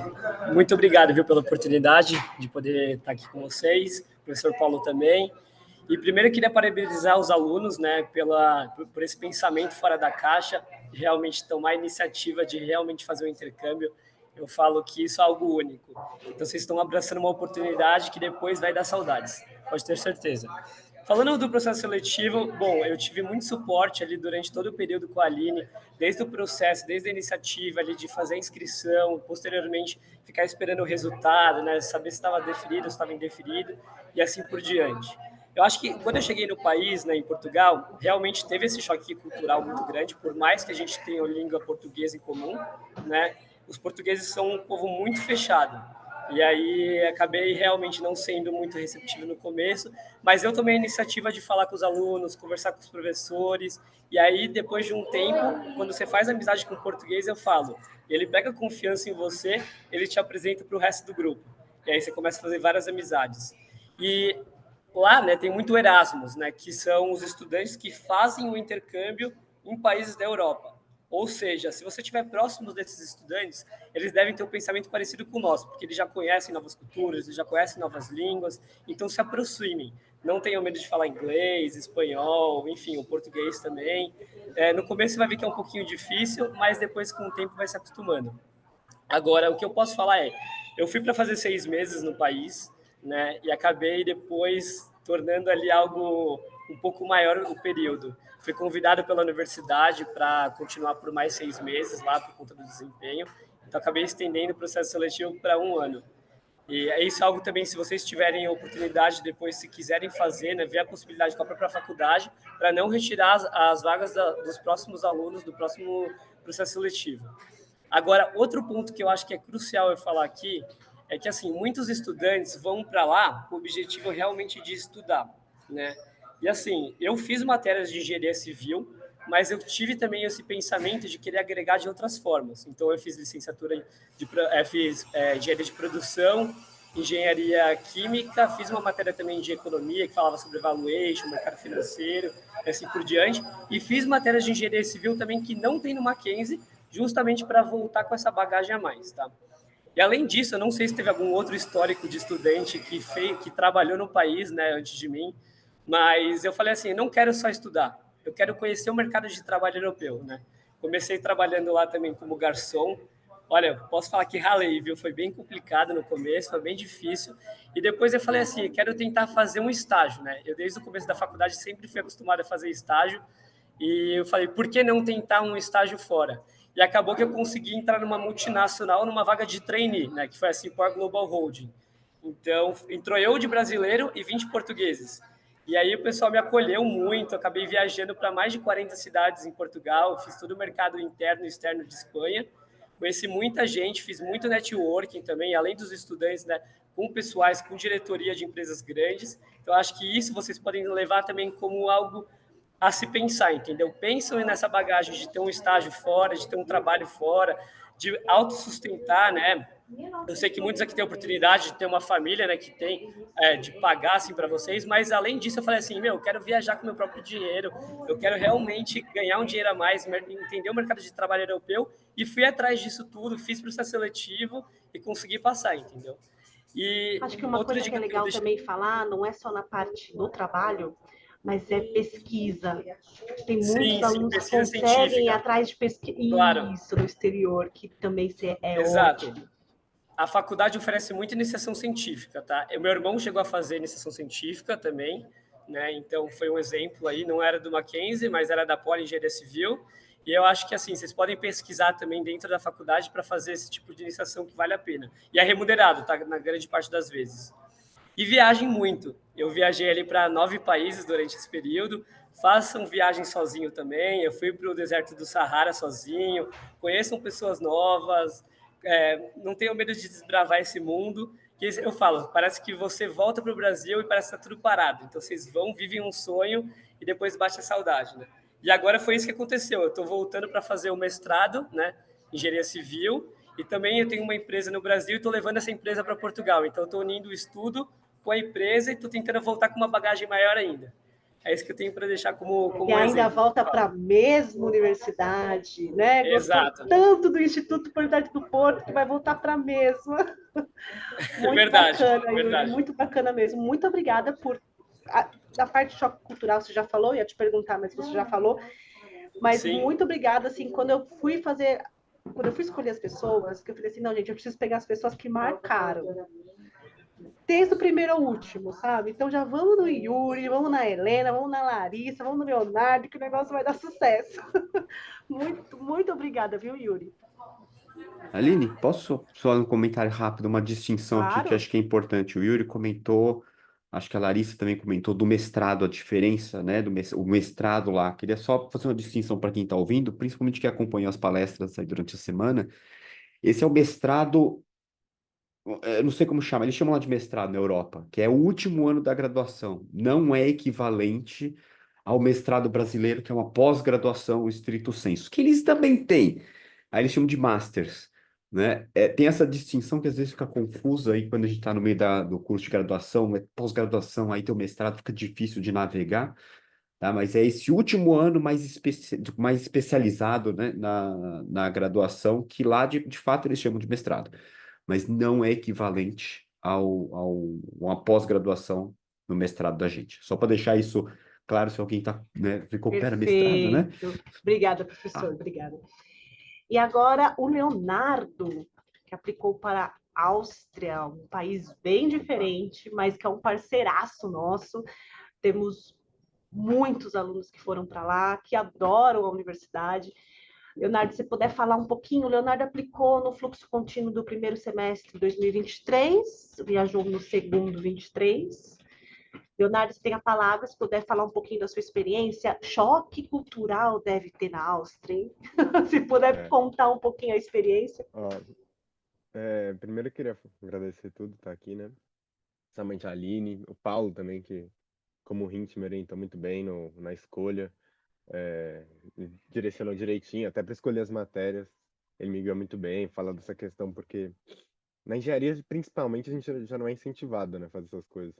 Muito obrigado, viu, pela oportunidade de poder estar aqui com vocês, o professor Paulo também. E primeiro eu queria parabenizar os alunos, né, por esse pensamento fora da caixa, de realmente tomar a iniciativa de realmente fazer o intercâmbio. Eu falo que isso é algo único. Então, vocês estão abraçando uma oportunidade que depois vai dar saudades, pode ter certeza. Falando do processo seletivo, bom, eu tive muito suporte ali durante todo o período com a Aline, desde o processo, desde a iniciativa ali de fazer a inscrição, posteriormente ficar esperando o resultado, né, saber se estava deferido, se estava indeferido e assim por diante. Eu acho que quando eu cheguei no país, né, em Portugal, realmente teve esse choque cultural muito grande, por mais que a gente tenha a língua portuguesa em comum, né, os portugueses são um povo muito fechado. E aí acabei realmente não sendo muito receptivo no começo, mas eu tomei a iniciativa de falar com os alunos, conversar com os professores, e aí depois de um tempo, quando você faz amizade com o português, eu falo, ele pega confiança em você, ele te apresenta para o resto do grupo. E aí você começa a fazer várias amizades. E lá, né, tem muito Erasmus, né, que são os estudantes que fazem o intercâmbio em países da Europa. Ou seja, se você estiver próximo desses estudantes, eles devem ter um pensamento parecido com o nosso, porque eles já conhecem novas culturas, eles já conhecem novas línguas, então se aproximem. Não tenham medo de falar inglês, espanhol, enfim, o português também. No começo você vai ver que é um pouquinho difícil, mas depois com o tempo vai se acostumando. Agora, o que eu posso falar é, eu fui para fazer 6 meses no país, né, e acabei depois tornando ali algo um pouco maior o período. Fui convidado pela universidade para continuar por mais 6 meses lá por conta do desempenho, então acabei estendendo o processo seletivo para 1 ano. E isso é algo também, se vocês tiverem a oportunidade depois, se quiserem fazer, né, ver a possibilidade com a própria faculdade, para não retirar as vagas dos próximos alunos do próximo processo seletivo. Agora, outro ponto que eu acho que é crucial eu falar aqui é que, assim, muitos estudantes vão para lá com o objetivo realmente de estudar, né? E, assim, eu fiz matérias de engenharia civil, mas eu tive também esse pensamento de querer agregar de outras formas. Então, eu fiz licenciatura fiz engenharia de produção, engenharia química, fiz uma matéria também de economia que falava sobre valuation, mercado financeiro, assim por diante, e fiz matérias de engenharia civil também que não tem no Mackenzie, justamente para voltar com essa bagagem a mais, tá? E além disso, eu não sei se teve algum outro histórico de estudante que trabalhou no país, né, antes de mim, mas eu falei assim, eu não quero só estudar, eu quero conhecer o mercado de trabalho europeu, né? Comecei trabalhando lá também como garçom. Olha, posso falar que ralei, viu? Foi bem complicado no começo, foi bem difícil. E depois eu falei assim, quero tentar fazer um estágio, né? Eu desde o começo da faculdade sempre fui acostumado a fazer estágio. E eu falei, por que não tentar um estágio fora? E acabou que eu consegui entrar numa multinacional, numa vaga de trainee, né? Que foi a Simpor Global Holding. Então, entrou eu de brasileiro e 20 portugueses. E aí o pessoal me acolheu muito, eu acabei viajando para mais de 40 cidades em Portugal, fiz todo o mercado interno e externo de Espanha, conheci muita gente, fiz muito networking também, além dos estudantes, né, com pessoais, com diretoria de empresas grandes. Então, acho que isso vocês podem levar também como algo a se pensar, entendeu? Pensam nessa bagagem de ter um estágio fora, de ter um trabalho fora, de autossustentar, né? Eu sei que muitos aqui têm a oportunidade de ter uma família, né, que tem de pagar assim para vocês, mas além disso eu falei assim, eu quero viajar com meu próprio dinheiro, eu quero realmente ganhar um dinheiro a mais, entender o mercado de trabalho europeu e fui atrás disso tudo, fiz processo seletivo e consegui passar, entendeu? E Acho que uma outra coisa que é dica que eu legal deixo... também falar, não é só na parte do trabalho, mas é pesquisa. Tem muitos Sim, alunos que pesquisa conseguem ir científica, atrás de pesquisa claro, isso no exterior, que também é exato. ótimo. A faculdade oferece muita iniciação científica, tá? Meu irmão chegou a fazer iniciação científica também, né? Então foi um exemplo aí, não era do Mackenzie, mas era da Poli Engenharia Civil. E eu acho que assim, vocês podem pesquisar também dentro da faculdade para fazer esse tipo de iniciação que vale a pena. E é remunerado, tá? Na grande parte das vezes. E viajem muito. Eu viajei ali para 9 países durante esse período. Façam viagem sozinho também. Eu fui para o deserto do Saara sozinho. Conheçam pessoas novas. Não tenham medo de desbravar esse mundo. Que eu falo, parece que você volta para o Brasil e parece que está tudo parado. Então vocês vão, vivem um sonho e depois bate a saudade, né? E agora foi isso que aconteceu. Eu estou voltando para fazer o mestrado, né? Engenharia civil. E também eu tenho uma empresa no Brasil e estou levando essa empresa para Portugal. Então estou unindo o estudo com a empresa e estou tentando voltar com uma bagagem maior ainda. É isso que eu tenho para deixar como E ainda exemplo. volta para a mesma universidade, né? Gostou Exato. tanto do Instituto Politécnico do Porto que vai voltar para a mesma. Muito Verdade, bacana, verdade. Yuri, muito bacana mesmo. Muito obrigada por... Da parte de choque cultural, você já falou, ia te perguntar, mas você já falou. Mas Sim. muito obrigada, assim, quando eu fui escolher as pessoas, que eu falei assim, não, gente, eu preciso pegar as pessoas que marcaram. Desde o primeiro ao último, sabe? Então já vamos no Yuri, vamos na Helena, vamos na Larissa, vamos no Leonardo, que o negócio vai dar sucesso. Muito, muito obrigada, viu, Yuri? Aline, posso só um comentário rápido, uma distinção aqui que Claro. acho que é importante. O Yuri comentou, acho que a Larissa também comentou do mestrado, a diferença, né, o mestrado lá. Queria só fazer uma distinção para quem está ouvindo, principalmente que acompanhou as palestras aí durante a semana. Esse é o mestrado, eu não sei como chama, eles chamam lá de mestrado na Europa, que é o último ano da graduação. Não é equivalente ao mestrado brasileiro, que é uma pós-graduação estrito sensu, que eles também têm. Aí eles chamam de masters, né? Tem essa distinção que às vezes fica confusa aí quando a gente está no meio do curso de graduação, pós-graduação, aí tem o mestrado, fica difícil de navegar, tá? Mas é esse último ano mais especializado, né, na graduação, que lá de fato eles chamam de mestrado, mas não é equivalente uma pós-graduação no mestrado da gente. Só para deixar isso claro, se alguém tá, né, ficou pera mestrado, né? Perfeito. Obrigada, professor, Ah, obrigada. E agora o Leonardo, que aplicou para a Áustria, um país bem diferente, mas que é um parceiraço nosso. Temos muitos alunos que foram para lá, que adoram a universidade. Leonardo, se puder falar um pouquinho, o Leonardo aplicou no fluxo contínuo do primeiro semestre de 2023, viajou no segundo 23. Leonardo, você tem a palavra, se puder falar um pouquinho da sua experiência. Choque cultural deve ter na Áustria, hein? Se puder contar um pouquinho a experiência. Ó, primeiro eu queria agradecer tudo, estar aqui, né? Principalmente a Aline, o Paulo também, que como Hint me orientou muito bem na escolha, me direcionou direitinho, até para escolher as matérias. Ele me guiou muito bem, fala dessa questão, porque na engenharia, principalmente, a gente já não é incentivado, né, a fazer essas coisas.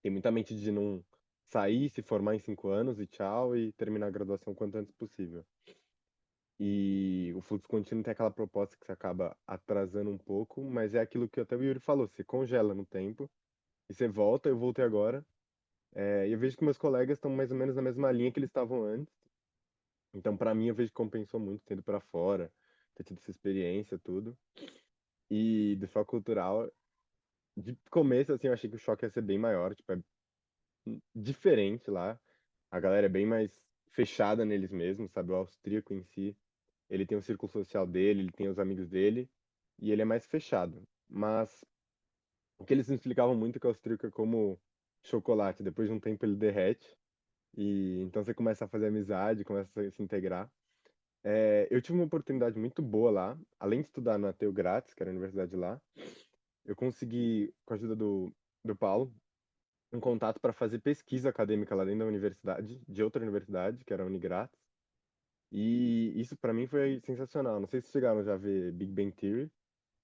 Tem muita mente de não sair, se formar em 5 anos e tchau, e terminar a graduação o quanto antes possível. E o fluxo contínuo tem aquela proposta que você acaba atrasando um pouco, mas é aquilo que até o Yuri falou, você congela no tempo, e você volta, eu voltei agora, e eu vejo que meus colegas estão mais ou menos na mesma linha que eles estavam antes. Então, para mim, eu vejo que compensou muito ter ido para fora, ter tido essa experiência, tudo. E do choque cultural, de começo, assim, eu achei que o choque ia ser bem maior, tipo, é diferente lá. A galera é bem mais fechada neles mesmos, sabe? O austríaco em si, ele tem o círculo social dele, ele tem os amigos dele, e ele é mais fechado. Mas o que eles me explicavam muito é que o austríaco é como chocolate, depois de um tempo ele derrete, e então você começa a fazer amizade, começa a se integrar. Eu tive uma oportunidade muito boa lá, além de estudar na Teu Grátis, que era a universidade lá, eu consegui, com a ajuda do Paulo, um contato para fazer pesquisa acadêmica lá dentro da universidade, de outra universidade, que era a Unigrátis. E isso para mim foi sensacional. Não sei se chegaram já a ver Big Bang Theory,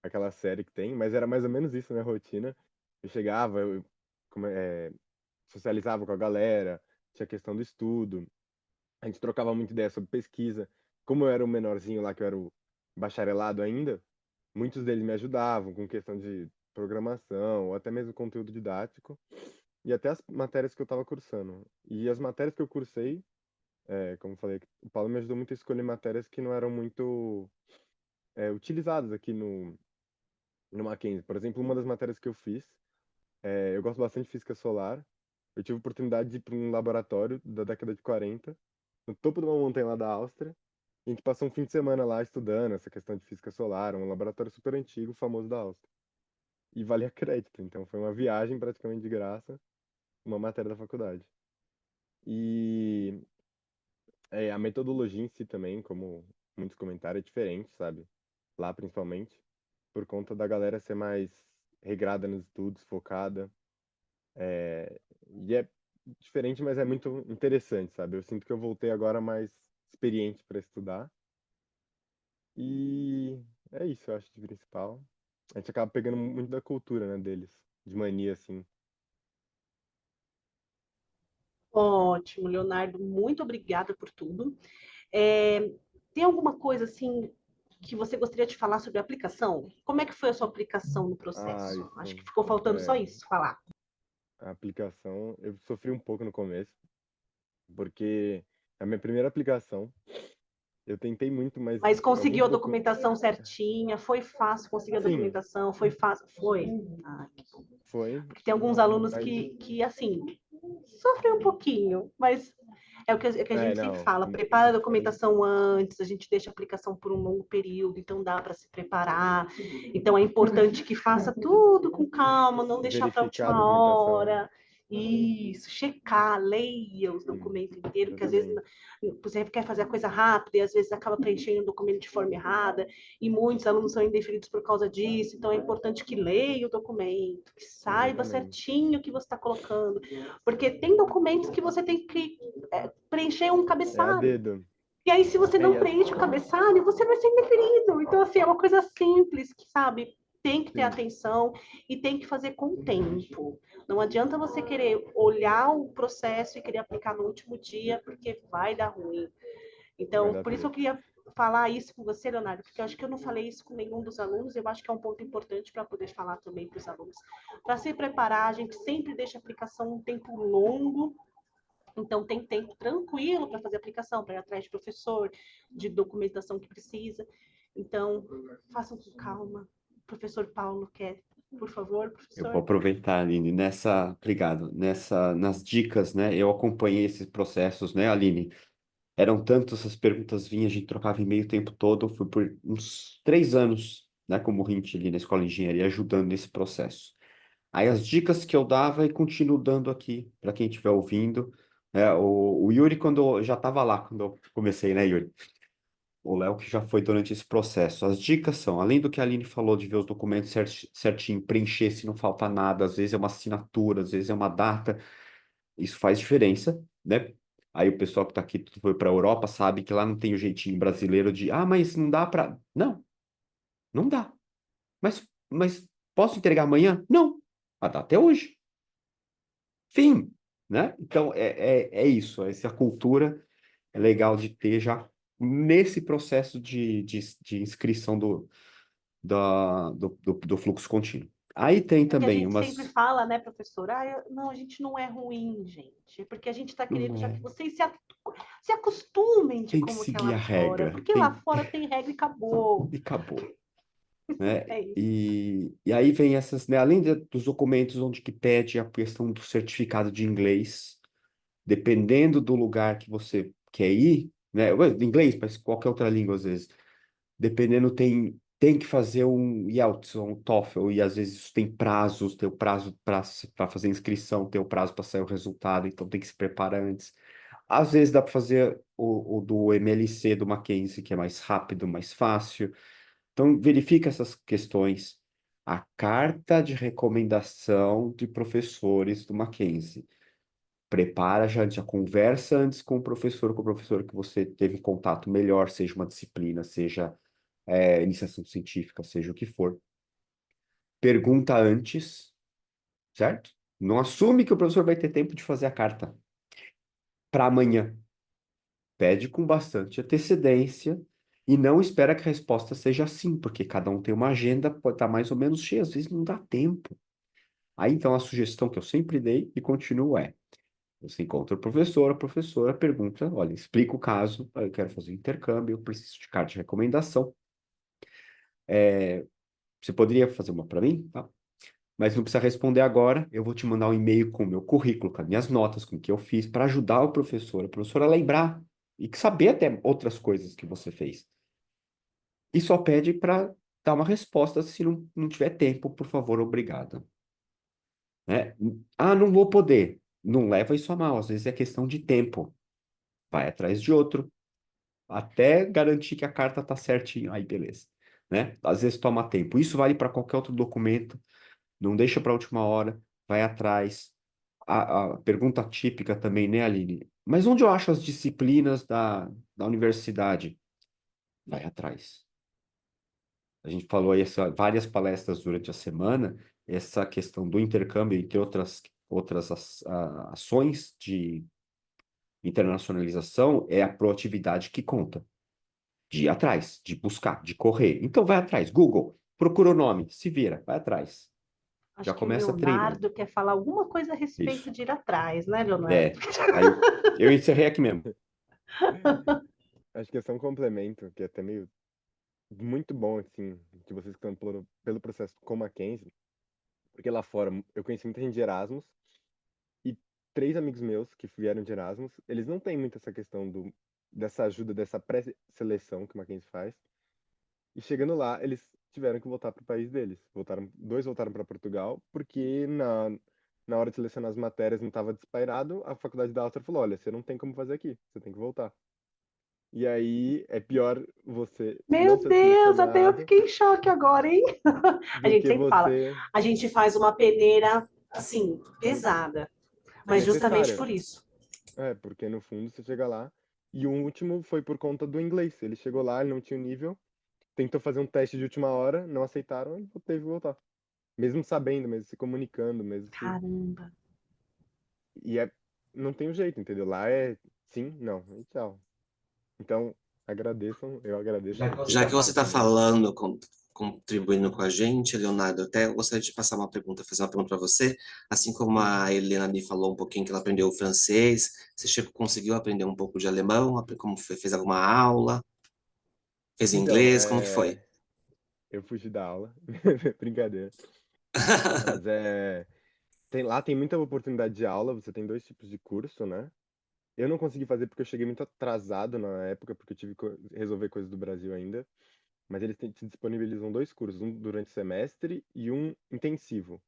aquela série que tem, mas era mais ou menos isso a minha rotina. Eu chegava, socializava com a galera, tinha questão do estudo, a gente trocava muita ideia sobre pesquisa. Como eu era o menorzinho lá, que eu era o bacharelado ainda, muitos deles me ajudavam com questão de programação, ou até mesmo conteúdo didático, e até as matérias que eu estava cursando. E as matérias que eu cursei, como eu falei, o Paulo me ajudou muito a escolher matérias que não eram muito utilizadas aqui no Mackenzie. Por exemplo, uma das matérias que eu fiz, eu gosto bastante de física solar. Eu tive a oportunidade de ir para um laboratório da década de 40, no topo de uma montanha lá da Áustria. E a gente passou um fim de semana lá estudando essa questão de física solar, um laboratório super antigo, famoso da Áustria. E valia crédito, então foi uma viagem praticamente de graça, uma matéria da faculdade. E a metodologia em si também, como muitos comentaram, é diferente, sabe? Lá principalmente, por conta da galera ser mais regrada nos estudos, focada. E é diferente, mas é muito interessante, sabe? Eu sinto que eu voltei agora mais experiente para estudar. E é isso, eu acho, de principal. A gente acaba pegando muito da cultura, né, deles, de mania, assim. Ótimo, Leonardo, muito obrigada por tudo. Tem alguma coisa assim que você gostaria de falar sobre a aplicação? Como é que foi a sua aplicação no processo? Isso. Acho que ficou faltando só isso, falar. A aplicação, eu sofri um pouco no começo, porque a minha primeira aplicação, eu tentei muito, mas Mas conseguiu a alguns documentação certinha? Foi fácil conseguir a Sim, documentação? Foi fácil? Foi. Ah, que bom. foi, Porque tem alguns alunos mas que assim, sofrem um pouquinho, mas é o que a gente sempre não, fala, prepara a documentação antes, a gente deixa a aplicação por um longo período, então dá para se preparar. Então é importante que faça tudo com calma, não deixar para a verificar a última documentação, hora. Isso, checar, leia os documentos inteiros, que às vezes você quer fazer a coisa rápida e às vezes acaba preenchendo o documento de forma errada, e muitos alunos são indeferidos por causa disso, então é importante que leia o documento, que saiba exatamente. certinho o que você está colocando, porque tem documentos que você tem que preencher um É a cabeçalho. dedo. E aí, se você não E preenche o cabeçalho, você vai ser indeferido. Então, assim, é uma coisa simples que, sabe, tem que ter sim, atenção e tem que fazer com tempo. Não adianta você querer olhar o processo e querer aplicar no último dia, porque vai dar ruim. vai Então, dar por isso eu treta. queria falar isso com você, Leonardo, porque eu acho que eu não falei isso com nenhum dos alunos, eu acho que é um ponto importante para poder falar também para os alunos. Para se preparar, a gente sempre deixa a aplicação um tempo longo, então tem tempo tranquilo para fazer a aplicação, para ir atrás de professor, de documentação que precisa. Então, façam com calma. O professor Paulo quer, por favor, Eu professor. vou aproveitar, Aline, obrigado, nas dicas, né? Eu acompanhei esses processos, né, Aline? eram tantas, as perguntas vinham, a gente trocava e-mail o tempo todo. Fui por uns 3 anos, né, como Hint ali na escola de engenharia, ajudando nesse processo. Aí as dicas que eu dava e continuo dando aqui, para quem estiver ouvindo. O Yuri, quando eu já estava lá, quando eu comecei, né, Yuri? O Léo que já foi durante esse processo. As dicas são, além do que a Aline falou, de ver os documentos certinho, preencher se não falta nada, às vezes é uma assinatura, às vezes é uma data, isso faz diferença, né? Aí o pessoal que está aqui, que foi para a Europa, sabe que lá não tem o jeitinho brasileiro de, mas não dá para. Não, não dá. Mas posso entregar amanhã? Não. Dá até hoje. Fim, né? Então, é isso. Essa cultura é legal de ter já nesse processo de inscrição do fluxo contínuo. Aí tem É que a também gente sempre umas... fala, né, professora? Não, a gente não é ruim, gente. Porque a gente está querendo já que Não é. vocês se acostumem de Tem que como que é seguir lá a fora. regra. Porque lá fora tem regra e acabou. E acabou, né? É isso. E aí vem essas, né? Além dos documentos onde que pede a questão do certificado de inglês, dependendo do lugar que você quer ir, né? Inglês, mas qualquer outra língua às vezes. Dependendo, tem que fazer um IELTS ou um TOEFL, e às vezes isso tem prazos, tem o prazo para fazer inscrição, tem o prazo para sair o resultado, então tem que se preparar antes. Às vezes dá para fazer o do MLC do Mackenzie, que é mais rápido, mais fácil. Então, verifica essas questões. A carta de recomendação de professores do Mackenzie. Prepara já antes, já conversa antes com o professor que você teve contato melhor, seja uma disciplina, seja iniciação científica, seja o que for. Pergunta antes, certo? Não assume que o professor vai ter tempo de fazer a carta para amanhã. Pede com bastante antecedência e não espera que a resposta seja sim, porque cada um tem uma agenda, pode estar mais ou menos cheia, às vezes não dá tempo. Aí então a sugestão que eu sempre dei e continuo você encontra o professor, a professora pergunta, olha, explica o caso, eu quero fazer um intercâmbio, eu preciso de carta de recomendação. Você poderia fazer uma para mim? Tá? Mas não precisa responder agora, eu vou te mandar um e-mail com o meu currículo, com as minhas notas, com o que eu fiz, para ajudar o professor, a professora a lembrar e saber até outras coisas que você fez. E só pede para dar uma resposta se não tiver tempo, por favor, obrigado. Né? Não vou poder. Não leva isso a mal, às vezes é questão de tempo. Vai atrás de outro, até garantir que a carta está certinho. Aí, beleza. Né? Às vezes toma tempo. Isso vale para qualquer outro documento. Não deixa para a última hora. Vai atrás. A pergunta típica também, né, Aline? Mas onde eu acho as disciplinas da universidade? Vai atrás. A gente falou aí várias palestras durante a semana, essa questão do intercâmbio, entre outras ações de internacionalização, é a proatividade que conta. De ir atrás, de buscar, de correr. Então vai atrás, Google, procura o nome, se vira, vai atrás. Já Acho que o começa treinando. Leonardo quer falar alguma coisa a respeito Isso. de ir atrás, né, Leonardo? Aí eu encerrei aqui mesmo. Acho que é só um complemento, que é até meio muito bom, assim, que vocês estão pelo processo com a Mackenzie, porque lá fora eu conheci muita gente de Erasmus, e 3 amigos meus que vieram de Erasmus, eles não têm muito essa questão dessa ajuda, dessa pré-seleção que o Mackenzie faz, e chegando lá, eles tiveram que voltar para o país deles. Dois voltaram para Portugal, porque na hora de selecionar as matérias não estava despairado, a faculdade da Áustria falou, olha, você não tem como fazer aqui, você tem que voltar. E aí é pior você não Meu ser Deus, até eu selecionado fiquei em choque agora, hein? A do gente que sempre fala, você... a gente faz uma peneira, assim, pesada, mas justamente necessária. por isso. Porque no fundo você chega lá. E o último foi por conta do inglês. Ele chegou lá, ele não tinha o nível, tentou fazer um teste de última hora, não aceitaram, ele teve que voltar. Mesmo sabendo, mesmo se comunicando, mesmo se. Caramba. E não tem o jeito, entendeu? Lá é sim, não, e tchau. Então, agradeçam, eu agradeço por Já estar que você aqui está também. falando, contribuindo com a gente, Leonardo, até gostaria de passar uma pergunta, fazer uma pergunta para você. Assim como a Helena me falou um pouquinho que ela aprendeu o francês, você conseguiu aprender um pouco de alemão? Como foi? Fez alguma aula? Fez Então, inglês? Como que foi? eu fugi da aula, brincadeira. Mas lá tem muita oportunidade de aula, você tem 2 tipos de curso, né? Eu não consegui fazer porque eu cheguei muito atrasado na época, porque eu tive que resolver coisas do Brasil ainda. Mas eles te disponibilizam 2 cursos, um durante o semestre e um intensivo.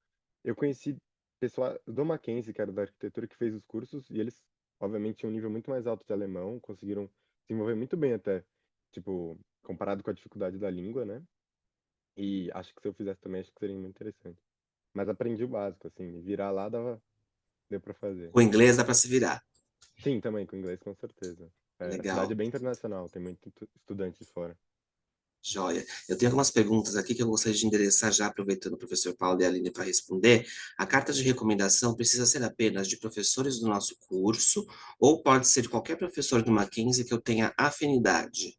Eu conheci pessoal do Mackenzie, que era da arquitetura, que fez os cursos, e eles, obviamente, tinham um nível muito mais alto de alemão, conseguiram desenvolver muito bem até, tipo, comparado com a dificuldade da língua, né? E acho que se eu fizesse também, acho que seria muito interessante. Mas aprendi o básico, assim, me virar lá deu pra fazer. Com o inglês dá para se virar. Sim, também, com inglês, com certeza. É, a cidade é Legal. bem internacional, tem muito estudante de fora. Joia. Eu tenho algumas perguntas aqui que eu gostaria de endereçar já, aproveitando o professor Paulo e a Aline para responder. A carta de recomendação precisa ser apenas de professores do nosso curso ou pode ser de qualquer professor do Mackenzie que eu tenha afinidade?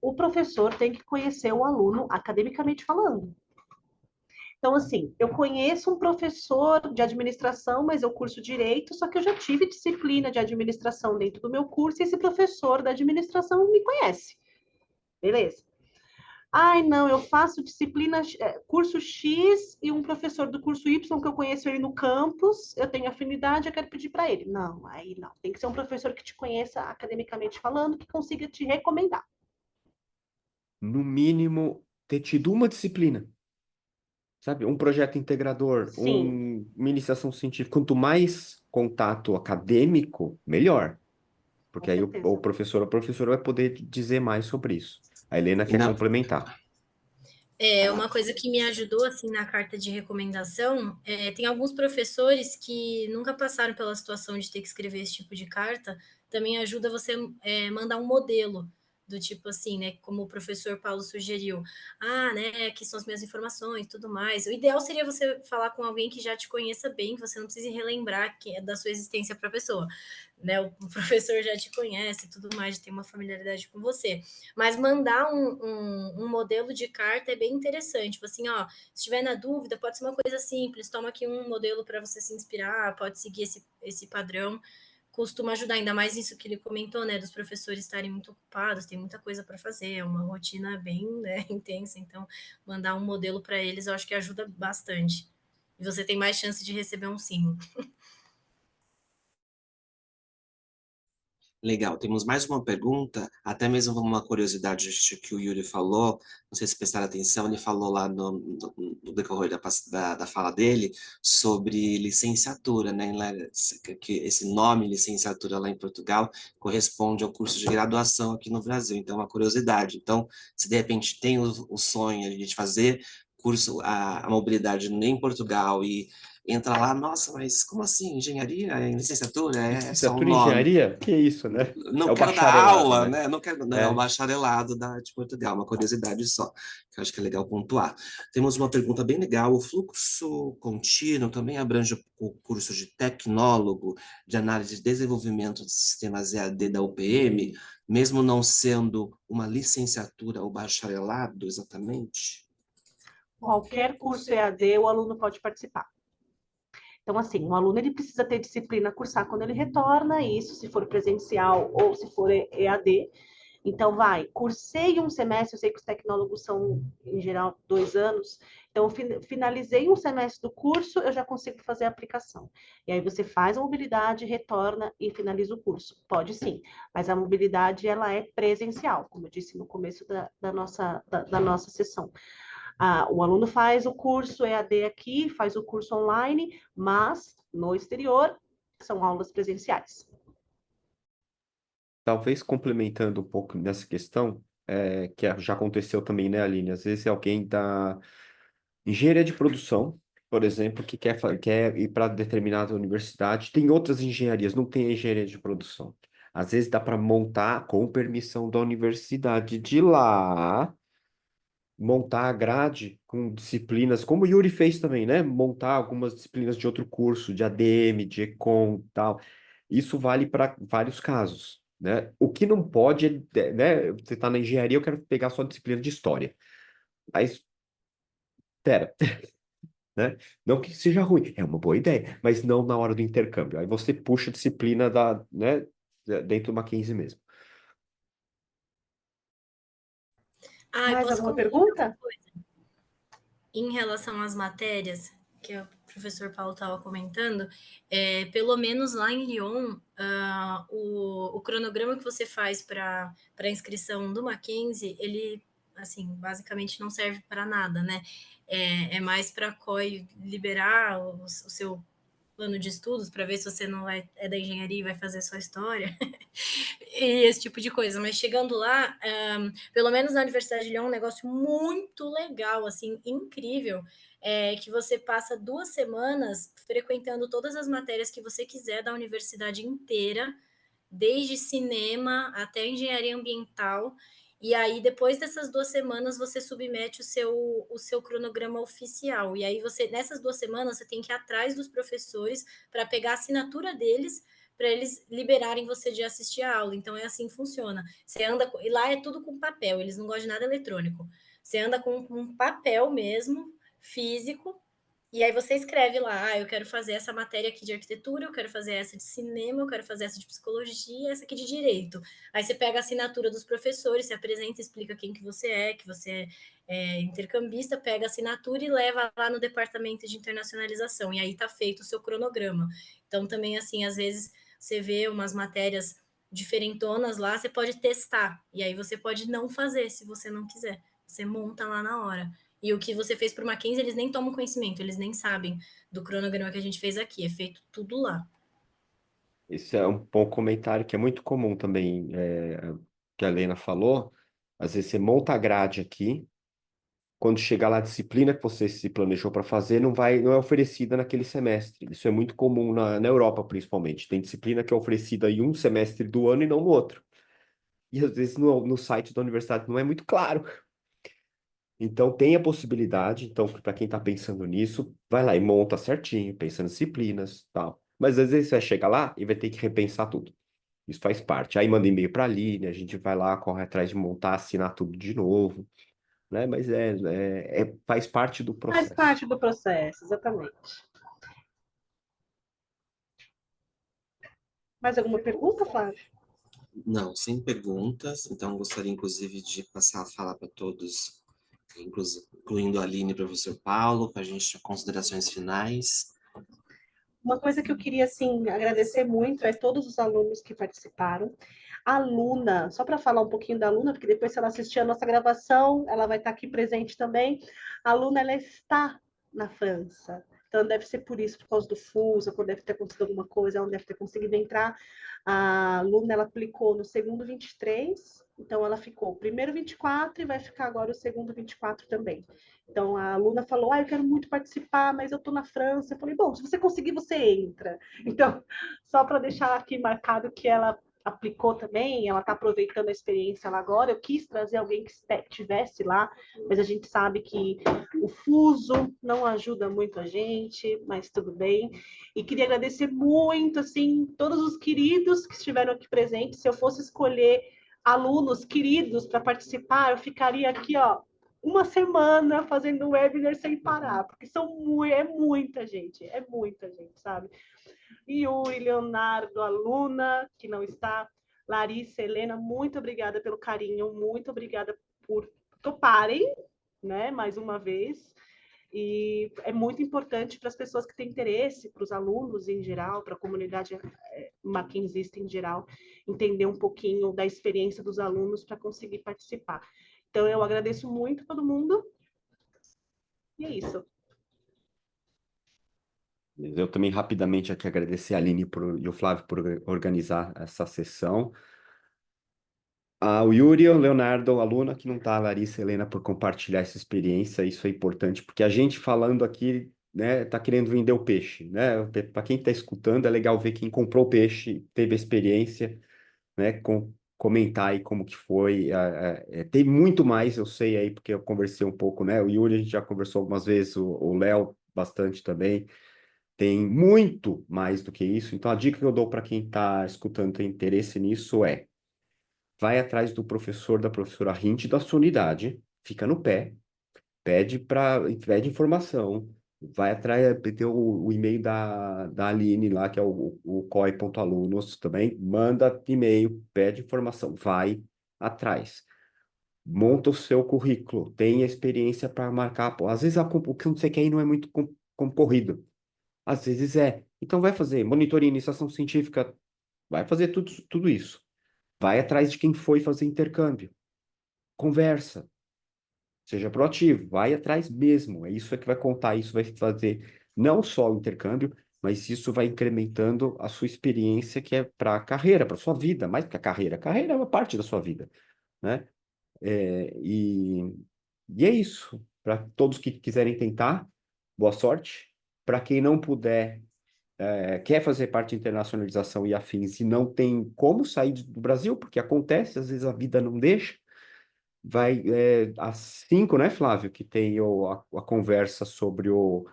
O professor tem que conhecer o aluno academicamente falando. Então, assim, eu conheço um professor de administração, mas eu curso direito, só que eu já tive disciplina de administração dentro do meu curso e esse professor da administração me conhece. Beleza. Ai, não, eu faço disciplina, curso X e um professor do curso Y que eu conheço ele no campus, eu tenho afinidade, eu quero pedir para ele. Não, aí não. Tem que ser um professor que te conheça academicamente falando, que consiga te recomendar. No mínimo, ter tido uma disciplina, sabe? Um projeto integrador, Sim, uma iniciação científica. Quanto mais contato acadêmico, melhor. com Porque aí o certeza. professor ou a professora vai poder dizer mais sobre isso. A Helena E quer na... complementar. Uma coisa que me ajudou, assim, na carta de recomendação, tem alguns professores que nunca passaram pela situação de ter que escrever esse tipo de carta, também ajuda você mandar um modelo, do tipo assim, né, como o professor Paulo sugeriu. Ah, né, aqui são as minhas informações, tudo mais. O ideal seria você falar com alguém que já te conheça bem, que você não precise relembrar da sua existência para a pessoa, né, o professor já te conhece, tudo mais, tem uma familiaridade com você. Mas mandar um modelo de carta é bem interessante. Tipo assim, ó, se estiver na dúvida, pode ser uma coisa simples, toma aqui um modelo para você se inspirar, pode seguir esse padrão. Costuma ajudar, ainda mais isso que ele comentou, né, dos professores estarem muito ocupados, tem muita coisa para fazer, é uma rotina bem, né, intensa, então mandar um modelo para eles eu acho que ajuda bastante. E você tem mais chance de receber um sim. Legal, temos mais uma pergunta, até mesmo uma curiosidade que o Yuri falou, não sei se prestaram atenção, ele falou lá no decorrer da fala dele sobre licenciatura, né? Que esse nome licenciatura lá em Portugal corresponde ao curso de graduação aqui no Brasil, então é uma curiosidade. Então, se de repente tem o sonho de fazer curso, a mobilidade em Portugal e entra lá, nossa, mas como assim? Engenharia? Licenciatura? É só um Licenciatura em nome. engenharia? Que isso, né? É Não o quero dar bacharelado, aula, né? né? Não quero, não, é o É. bacharelado de Portugal, uma curiosidade só, que eu acho que é legal pontuar. Temos uma pergunta bem legal. O fluxo contínuo também abrange o curso de tecnólogo de análise de desenvolvimento de sistemas EAD da UPM, mesmo não sendo uma licenciatura ou bacharelado, exatamente? Qualquer curso EAD, o aluno pode participar. Então, assim, o aluno ele precisa ter disciplina a cursar quando ele retorna, isso se for presencial ou se for EAD. Então, cursei um semestre, eu sei que os tecnólogos são, em geral, 2 anos. Então, finalizei um semestre do curso, eu já consigo fazer a aplicação. E aí você faz a mobilidade, retorna e finaliza o curso. Pode sim, mas a mobilidade, ela é presencial, como eu disse no começo da nossa sessão. O aluno faz o curso EAD aqui, faz o curso online, mas no exterior são aulas presenciais. Talvez complementando um pouco nessa questão, que já aconteceu também, né, Aline? Às vezes é alguém da engenharia de produção, por exemplo, que quer ir para determinada universidade. Tem outras engenharias, não tem a engenharia de produção. Às vezes dá para montar com permissão da universidade de lá, montar a grade com disciplinas, como o Yuri fez também, né? Montar algumas disciplinas de outro curso, de ADM, de Econ, tal. Isso vale para vários casos, né? O que não pode né? Você está na engenharia, eu quero pegar só a disciplina de história. Aí, pera, né? Não que seja ruim, é uma boa ideia, mas não na hora do intercâmbio. Aí você puxa a disciplina né, dentro do Mackenzie mesmo. Mais Posso alguma comentar pergunta? em relação às matérias, que eu professor Paulo estava comentando, pelo menos lá em Lyon, o cronograma que você faz para a inscrição do Mackenzie, ele, assim, basicamente não serve para nada, né? É mais para a COI liberar o seu plano de estudos para ver se você não é da engenharia e vai fazer sua história e esse tipo de coisa. Mas chegando lá, pelo menos na Universidade de Lyon, é um negócio muito legal, assim, incrível, que você passa 2 semanas frequentando todas as matérias que você quiser da universidade inteira, desde cinema até engenharia ambiental. E aí, depois dessas 2 semanas, você submete o seu cronograma oficial. E aí, nessas 2 semanas, você tem que ir atrás dos professores para pegar a assinatura deles, para eles liberarem você de assistir a aula. Então, é assim que funciona. Você anda, e lá é tudo com papel, eles não gostam de nada eletrônico. Você anda com um papel mesmo, físico, e aí você escreve lá, eu quero fazer essa matéria aqui de arquitetura, eu quero fazer essa de cinema, eu quero fazer essa de psicologia, essa aqui de direito. Aí você pega a assinatura dos professores, se apresenta, explica quem que você é intercambista, pega a assinatura e leva lá no departamento de internacionalização. E aí tá feito o seu cronograma. Então também, assim, às vezes você vê umas matérias diferentonas lá, você pode testar. E aí você pode não fazer, se você não quiser. Você monta lá na hora. E o que você fez para o Mackenzie, eles nem tomam conhecimento, eles nem sabem do cronograma que a gente fez aqui, é feito tudo lá. Esse é um bom comentário que é muito comum também, que a Helena falou. Às vezes você monta a grade aqui, quando chegar lá a disciplina que você se planejou para fazer, não é oferecida naquele semestre. Isso é muito comum na Europa, principalmente. Tem disciplina que é oferecida em um semestre do ano e não no outro. E às vezes no site da universidade não é muito claro. Então tem a possibilidade, então para quem está pensando nisso, vai lá e monta certinho, pensa nas disciplinas, tal. Mas às vezes você vai chegar lá e vai ter que repensar tudo. Isso faz parte. Aí manda e-mail para a Aline, a gente vai lá, corre atrás de montar, assinar tudo de novo, né? Mas faz parte do Faz processo. parte do processo, exatamente. Mais alguma pergunta, Flávio? Não, sem perguntas. Então, gostaria, inclusive, de passar a falar para todos, incluindo a Aline e o professor Paulo, para a gente considerações finais. Uma coisa que eu queria, assim, agradecer muito é todos os alunos que participaram. A aluna, só para falar um pouquinho da aluna, porque depois, se ela assistir a nossa gravação, ela vai estar aqui presente também. A aluna, ela está na França. Então, deve ser por isso, por causa do fuso, quando deve ter acontecido alguma coisa, ela não deve ter conseguido entrar. A aluna, ela aplicou no segundo 23, então ela ficou o primeiro 24 e vai ficar agora o segundo 24 também. Então, a aluna falou, eu quero muito participar, mas eu estou na França. Eu falei, bom, se você conseguir, você entra. Então, só para deixar aqui marcado que ela aplicou também, ela está aproveitando a experiência lá agora. Eu quis trazer alguém que estivesse lá, mas a gente sabe que o fuso não ajuda muito a gente, mas tudo bem. E queria agradecer muito, assim, todos os queridos que estiveram aqui presentes. Se eu fosse escolher alunos queridos para participar, eu ficaria aqui, ó, uma semana fazendo webinar sem parar, porque é muita gente, sabe? Yuri, Leonardo, aluna, que não está, Larissa, Helena, muito obrigada pelo carinho, muito obrigada por toparem, né, mais uma vez. E é muito importante para as pessoas que têm interesse, para os alunos em geral, para a comunidade mackenzista em geral, entender um pouquinho da experiência dos alunos para conseguir participar. Então, eu agradeço muito a todo mundo. E é isso. Eu também rapidamente aqui agradecer a Aline e o Flávio por organizar essa sessão. O Yuri, o Leonardo, a aluna que não está, a Larissa e a Helena, por compartilhar essa experiência. Isso é importante, porque a gente falando aqui, né, tá querendo vender o peixe, né? Para quem está escutando, é legal ver quem comprou o peixe, teve a experiência, né? Comentar aí como que foi. Tem muito mais, eu sei aí, porque eu conversei um pouco, né? O Yuri a gente já conversou algumas vezes, o Léo bastante também. Tem muito mais do que isso. Então, a dica que eu dou para quem está escutando, tem interesse nisso vai atrás do professor, da professora Hint da sua unidade, fica no pé, pede informação, vai atrás, tem o e-mail da Aline lá, que é o coi.alunos também, manda e-mail, pede informação, vai atrás. Monta o seu currículo, tenha experiência para marcar. Às vezes o que você quer ir não é muito concorrido. Às vezes é. Então vai fazer monitoria, iniciação científica, vai fazer tudo isso. Vai atrás de quem foi fazer intercâmbio. Conversa. Seja proativo, vai atrás mesmo. É isso que vai contar, isso vai fazer não só o intercâmbio, mas isso vai incrementando a sua experiência, que é para a carreira, para a sua vida, mais do que a carreira. A carreira é uma parte da sua vida, né? É, e é isso. Para todos que quiserem tentar, boa sorte. Para quem não puder, quer fazer parte de internacionalização e afins e não tem como sair do Brasil, porque acontece, às vezes a vida não deixa, vai às 5, né, Flávio, que tem a conversa sobre o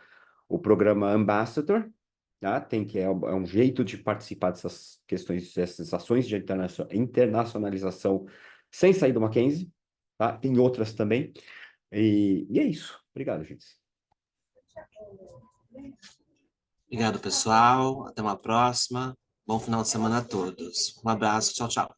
programa Ambassador, tá? É um jeito de participar dessas questões, dessas ações de internacionalização sem sair do Mackenzie, tá? Tem outras também. E é isso. Obrigado, gente. Obrigado, pessoal. Até uma próxima. Bom final de semana a todos. Um abraço. Tchau, tchau.